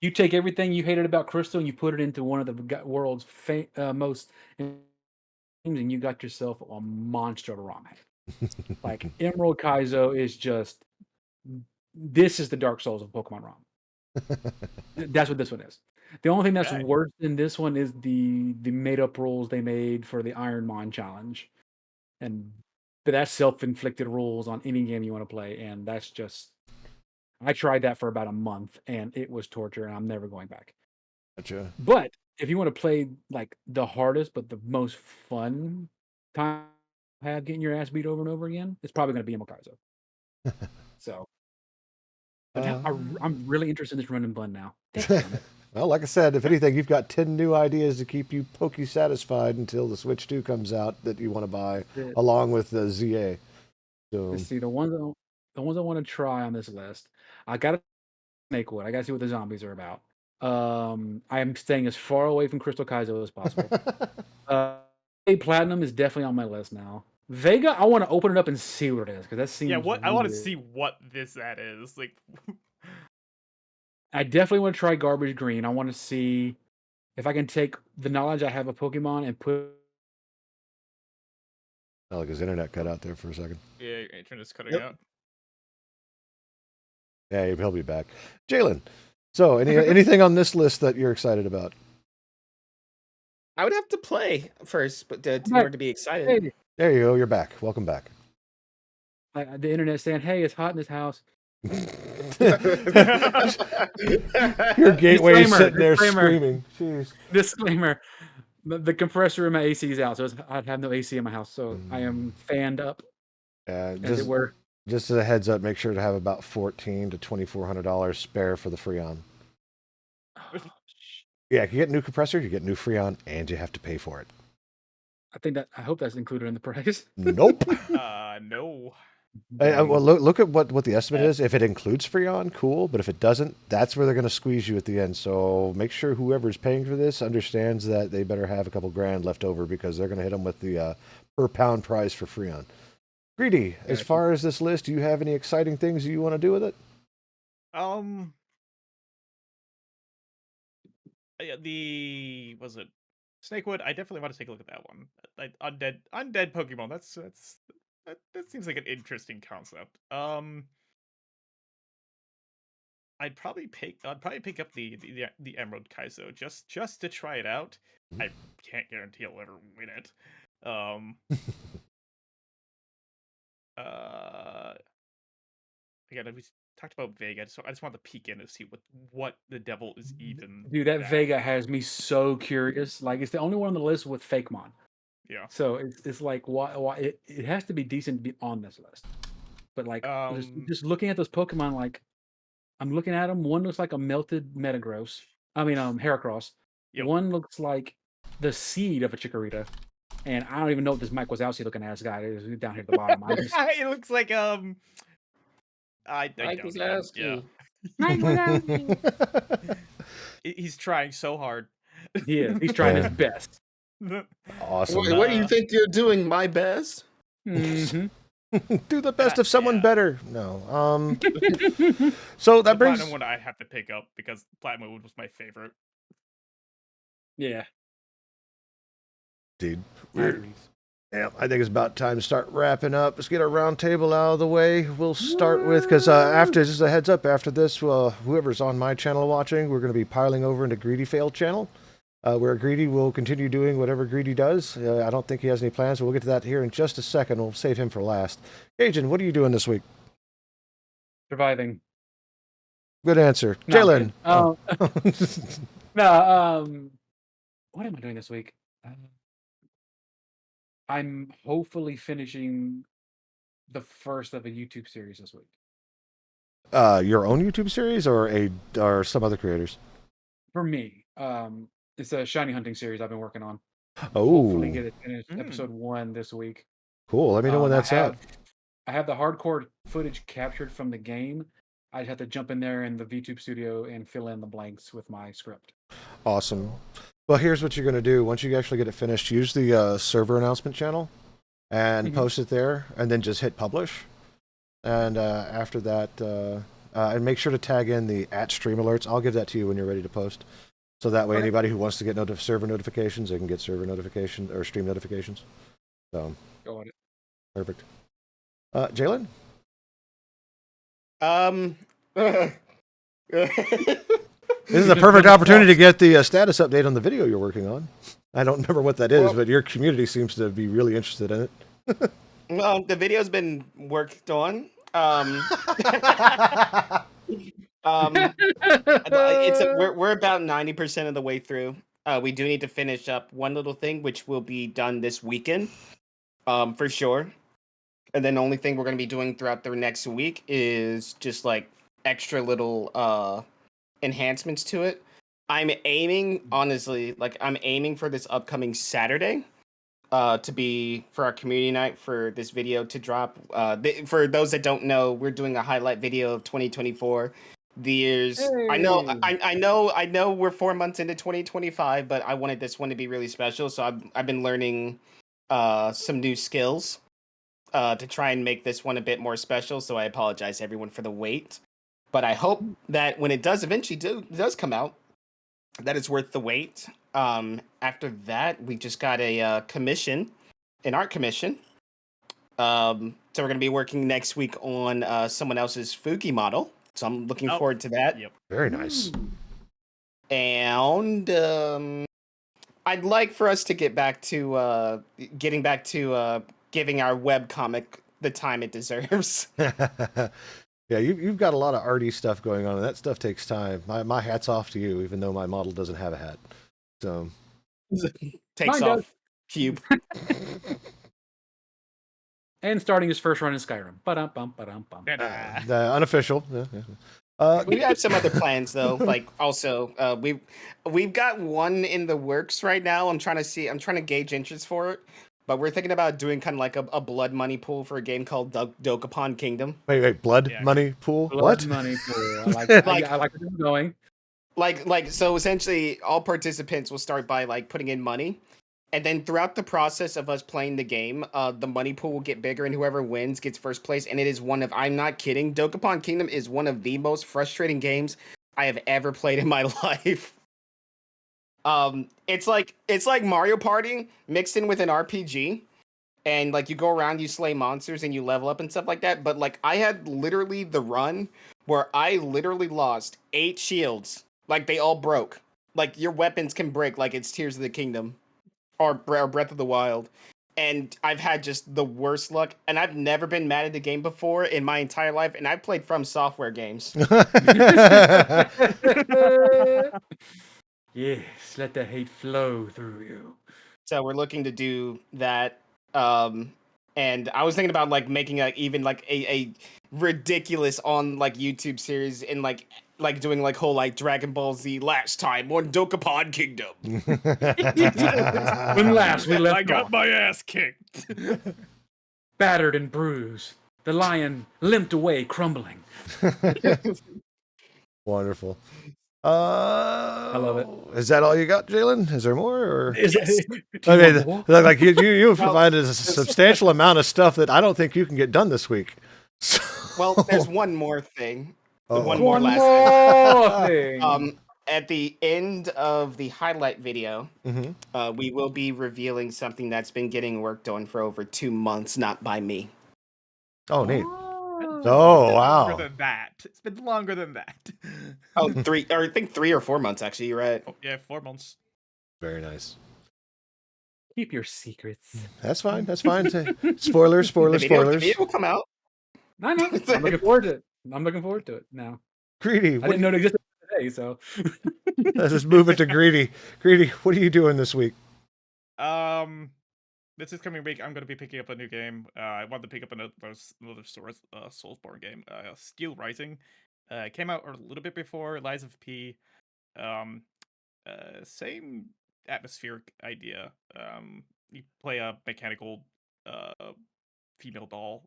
You take everything you hated about Crystal and you put it into one of the world's most games, and you got yourself a monster to Rom Hack. Like Emerald Kaizo is just this is the Dark Souls of Pokemon Rom. That's what this one is. The only thing that's Okay. worse than this one is the made up rules they made for the Ironmon challenge, but that's self-inflicted rules on any game you want to play, and that's just. I tried that for about a month, and it was torture, and I'm never going back. Gotcha. But if you want to play like the hardest but the most fun time you have getting your ass beat over and over again, it's probably going to be Emerald Kaizo. So, but now I'm really interested in this run and bun now. Well, like I said, if anything, you've got 10 new ideas to keep you pokey satisfied until the Switch 2 comes out that you want to buy, along with the ZA. So Let's see the ones I want to try on this list. I gotta make wood. I gotta see what the zombies are about. I am staying as far away from Crystal Kaizo as possible. Platinum is definitely on my list now. Vega, I want to open it up and see what it is because that seems. Yeah, I want to weird. see what that is. Like, I definitely want to try Garbage Green. I want to see if I can take the knowledge I have of Pokemon and put. like his internet cut out there for a second. yeah, your internet's cutting out. Yeah, he'll be back. Jalen, so anything on this list that you're excited about? I would have to play first, but in order to be excited. Hey, There you go. You're back. Welcome back. the internet saying, "Hey, it's hot in this house." Your gateway is Disclaimer, sitting there disclaimer. screaming. Jeez. Disclaimer: the compressor in my AC is out, so I have no AC in my house, so I am fanned up, as it were. Just as a heads up, make sure to have about $1,400 to $2,400 spare for the Freon. Yeah, you get a new compressor, you get new Freon, and you have to pay for it. I hope that's included in the price. Nope. No. Well, look at what the estimate is. If it includes Freon, cool. But if it doesn't, that's where they're going to squeeze you at the end. So make sure whoever's paying for this understands that they better have a couple grand left over because they're going to hit them with the per pound price for Freon. Greedy, as far as this list, do you have any exciting things you want to do with it? Was it Snakewood? I definitely want to take a look at that one. Undead Pokemon. That seems like an interesting concept. I'd probably pick up the Emerald Kaizo just to try it out. I can't guarantee I'll ever win it. Again, we talked about Vega, so I just want to peek in to see what the devil is even. Dude, that Vega has me so curious. Like, it's the only one on the list with Fakemon. Yeah. So it's like why it has to be decent to be on this list. But like just looking at those Pokemon, like I'm looking at them. One looks like a melted Metagross. I mean, Heracross. Yep. One looks like the seed of a Chikorita. And I don't even know what this Mike Wazowski looking ass guy is down here at the bottom. It looks like Mike Wazowski. Mike Wazowski. He's trying so hard. He is. He's trying his best. Awesome. What do you think you're doing? My best. Mm-hmm. Do the best of someone Yeah. better. No. So that The brings. platinum one I have to pick up because platinum was my favorite. Yeah. Dude, I we're, agree. yeah, I think it's about time to start wrapping up. Let's get our round table out of the way. We'll start with, because after, just a heads up, after this, whoever's on my channel watching, we're going to be piling over into Greedy Fail channel, where Greedy will continue doing whatever Greedy does. I don't think he has any plans, but we'll get to that here in just a second. We'll save him for last. Cajun, what are you doing this week? Surviving. Good answer. No, Jalen. I'm kidding. No, what am I doing this week? I'm hopefully finishing the first of a YouTube series this week. Your own YouTube series or some other creators? For me, it's a shiny hunting series I've been working on. Oh, Hopefully get it finished Mm. episode 1 this week. cool. Let me know when that's up. I have the hardcore footage captured from the game. I'd have to jump in there in the VTube studio and fill in the blanks with my script. Awesome. Well, here's what you're going to do. Once you actually get it finished, use the server announcement channel and post it there, and then just hit publish. And after that, and make sure to tag in the @stream alerts. I'll give that to you when you're ready to post. So that way, Okay. anybody who wants to get server notifications, they can get server notifications or stream notifications. So, Go on it. perfect. Jalen? This is a perfect opportunity to get the status update on the video you're working on. I don't remember what that is, Well- but your community seems to be really interested in it. Well, the video's been worked on. We're about 90% of the way through. We do need to finish up one little thing, which will be done this weekend, for sure. And then the only thing we're going to be doing throughout the next week is just like extra little enhancements to it. I'm aiming, honestly, I'm aiming for this upcoming Saturday to be for our community night for this video to drop. For those that don't know, we're doing a highlight video of 2024. I know we're 4 months into 2025, but I wanted this one to be really special. So I've been learning some new skills to try and make this one a bit more special. So I apologize everyone for the wait, but I hope that when it does eventually does come out, that it's worth the wait. After that, we just got a commission, an art commission. So we're gonna be working next week on someone else's Fuki model. So I'm looking forward to that. Yep. Very nice. And I'd like for us to get back to getting back to giving our webcomic the time it deserves. Yeah, you've got a lot of arty stuff going on, and that stuff takes time. My hat's off to you, even though my model doesn't have a hat. So Takes Mine does. off cube. And starting his first run in Skyrim. Ba-dum-bum, ba-dum-bum. Ta-da. the unofficial. We have some other plans though. Like also, we've got one in the works right now. I'm trying to gauge interest for it. But we're thinking about doing kind of like a blood money pool for a game called Dokapon Kingdom. Wait, blood Yeah. money pool? Blood What? money pool. I like that. I like where you're going. Like so essentially all participants will start by like putting in money. And then throughout the process of us playing the game, the money pool will get bigger and whoever wins gets first place. And it is I'm not kidding, Dokapon Kingdom is one of the most frustrating games I have ever played in my life. It's like Mario Party mixed in with an RPG. And like you go around, you slay monsters and you level up and stuff like that. But like I had literally the run where I literally lost 8 shields. Like they all broke. Like your weapons can break like it's Tears of the Kingdom or Breath of the Wild. And I've had just the worst luck. And I've never been mad at the game before in my entire life. And I've played From Software games. Yes, let the hate flow through you. So we're looking to do that. And I was thinking about like making a ridiculous on like YouTube series and like doing like whole like Dragon Ball Z last time on Dokapon Kingdom. When last we left I got off, my ass kicked. battered and bruised, the lion limped away, crumbling. Wonderful. I love it. Is that all you got, Jalen? Is there more? Or Is Yes. it, I do you mean, want more? like you Well, provided a substantial amount of stuff that I don't think you can get done this week. So, Well, there's one more thing. Uh-oh. One more One last thing. more thing. At the end of the highlight video, Mhm. we will be revealing something that's been getting worked on for over 2 months, not by me. Oh, neat. It's Oh, been longer wow. than that. It's been longer than that. Oh, I think 3 or 4 months actually. You're right. Oh, yeah, 4 months. Very nice. Keep your secrets. That's fine. That's fine. Spoilers, The spoilers, video spoilers. will come out. I know. I'm looking forward to it. I'm looking forward to it now. Greedy, I what didn't do know you, it existed today, so. let's just move it to Greedy. Greedy, what are you doing this week? This is coming week. I'm going to be picking up a new game. I wanted to pick up another Soulsborne game. Steel Rising. It came out a little bit before Lies of P. Same atmospheric idea. You play a mechanical female doll,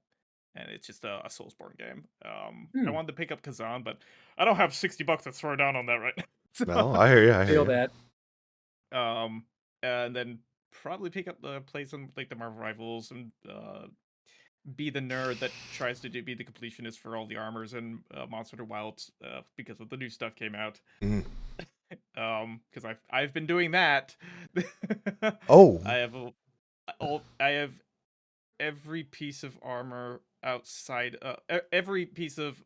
and it's just a Soulsborne game. I wanted to pick up Kazan, but I don't have $60 to throw down on that right now. So, No, I hear you. I hear Feel you. that. and then probably pick up play some like the Marvel Rivals and be the nerd that tries to be the completionist for all the armors and Monster Hunter Wilds because of the new stuff came out. Mhm. Because I've been doing that. Oh, I have every piece of armor outside every piece of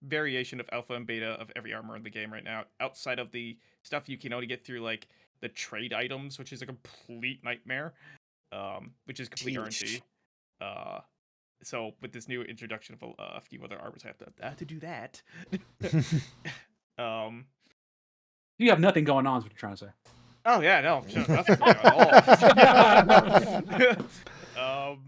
variation of alpha and beta of every armor in the game right now, outside of the stuff you can only get through like the trade items, which is a complete nightmare, which is complete Jeez. RNG. So with this new introduction of a few other armors, I have to do that. You have nothing going on, is what you're trying to say. Oh yeah, no, sure, nothing going on at all.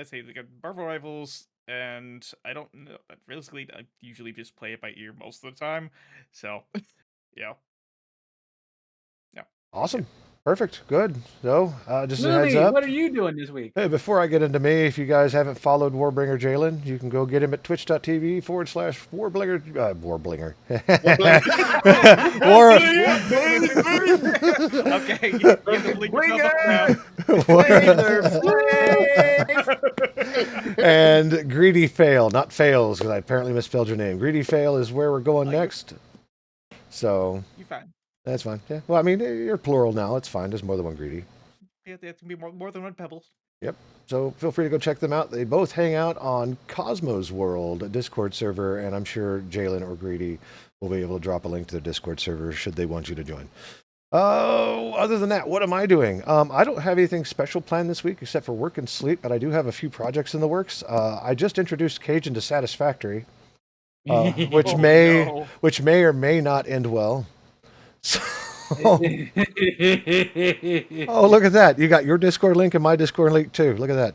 Say like Marvel Rivals, and I don't know. Realistically, I usually just play it by ear most of the time. So, yeah. awesome. Perfect. Good. So, just a heads Lily, up. what are you doing this week? Hey, before I get into me, if you guys haven't followed Warbringer Jalen, you can go get him at twitch.tv/Warblinger. Warblinger. War. Okay, you have to link yourself up now. And Greedy Fail, not Fails, because I apparently misspelled your name. Greedy Fail is where we're going next. So You fine. that's fine. Yeah. Well, I mean, you're plural now. It's fine. There's more than one Greedy. Yeah, there can be more than one Pebbles. Yep. So feel free to go check them out. They both hang out on Cosmos World, a Discord server, and I'm sure Jalen or Greedy will be able to drop a link to their Discord server should they want you to join. Oh, other than that, what am I doing? I don't have anything special planned this week except for work and sleep, but I do have a few projects in the works. I just introduced Cajun to Satisfactory, which may or may not end well. So, oh, look at that. You got your Discord link and my Discord link too. Look at that.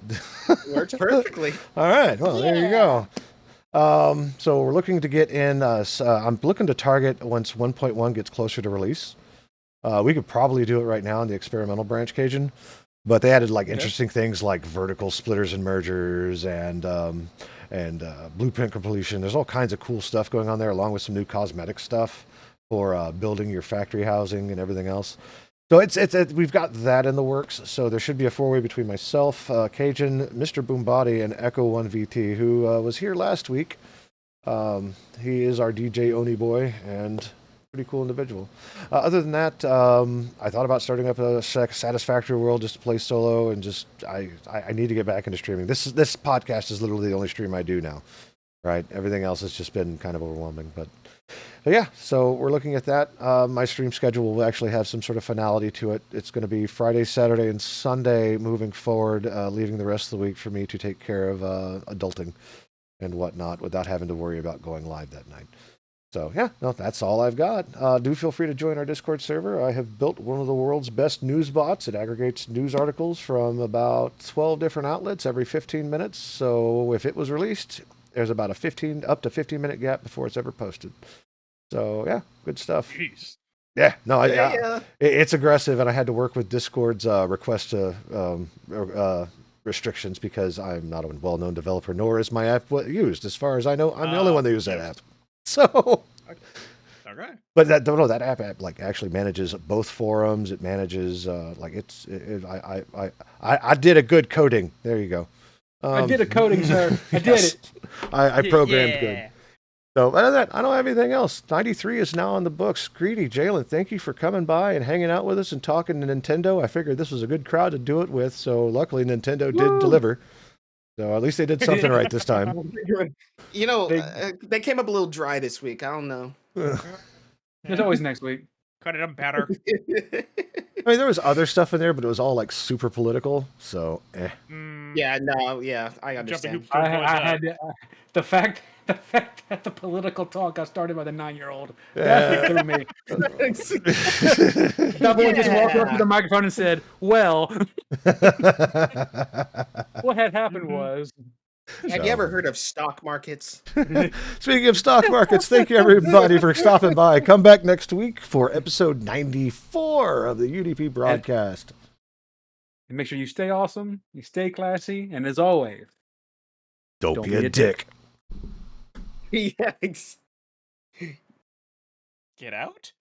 Works perfectly. All right. Well, there you go. So we're looking to get in. I'm looking to target once 1.1 gets closer to release. We could probably do it right now in the experimental branch, Cajun, but they added like interesting things like vertical splitters and mergers and blueprint completion. There's all kinds of cool stuff going on there, along with some new cosmetic stuff for building your factory housing and everything else. So we've got that in the works. So there should be a four-way between myself, Cajun, Mr. Boombody, and Echo 1VT, who was here last week. He is our DJ Oni boy and pretty cool individual. Other than that, I thought about starting up a Satisfactory World just to play solo, and just I need to get back into streaming. This podcast is literally the only stream I do now. Right, everything else has just been kind of overwhelming, but yeah, so we're looking at that. My stream schedule will actually have some sort of finality to it. It's going to be Friday, Saturday, and Sunday moving forward, leaving the rest of the week for me to take care of adulting and whatnot without having to worry about going live that night. So yeah, no, that's all I've got. Do feel free to join our Discord server. I have built one of the world's best news bots. It aggregates news articles from about 12 different outlets every 15 minutes. So if it was released, there's about a 15 minute gap before it's ever posted. So yeah, good stuff. Jeez. Yeah, no, it's aggressive, and I had to work with Discord's request to restrictions because I'm not a well-known developer, nor is my app used. As far as I know, I'm the only one that uses that app. So, Okay. but that app like actually manages both forums. It manages I did a good coding. There you go. I did a coding, sir. I did it. I programmed good. Yeah. So other than that, I don't have anything else. 93 is now on the books. Greedy, Jalen, thank you for coming by and hanging out with us and talking to Nintendo. I figured this was a good crowd to do it with, so luckily Nintendo did Woo! deliver. So at least they did something right this time. You know, Big- they came up a little dry this week. I don't know. There's always next week. Could have done better. I mean, there was other stuff in there, but it was all like super political. So, Yeah, no, yeah, I Jumping understand. hoops to avoid I that. had the fact that the political talk got started by the 9-year-old. Yeah. That threw me. That boy just walked up to the microphone and said, "Well, what had happened was." Have you ever heard of stock markets? Speaking of stock markets, thank you everybody for stopping by. Come back next week for episode 94 of the UDP broadcast. And make sure you stay awesome, you stay classy, and as always, Don't be a dick. Yeah. Get out?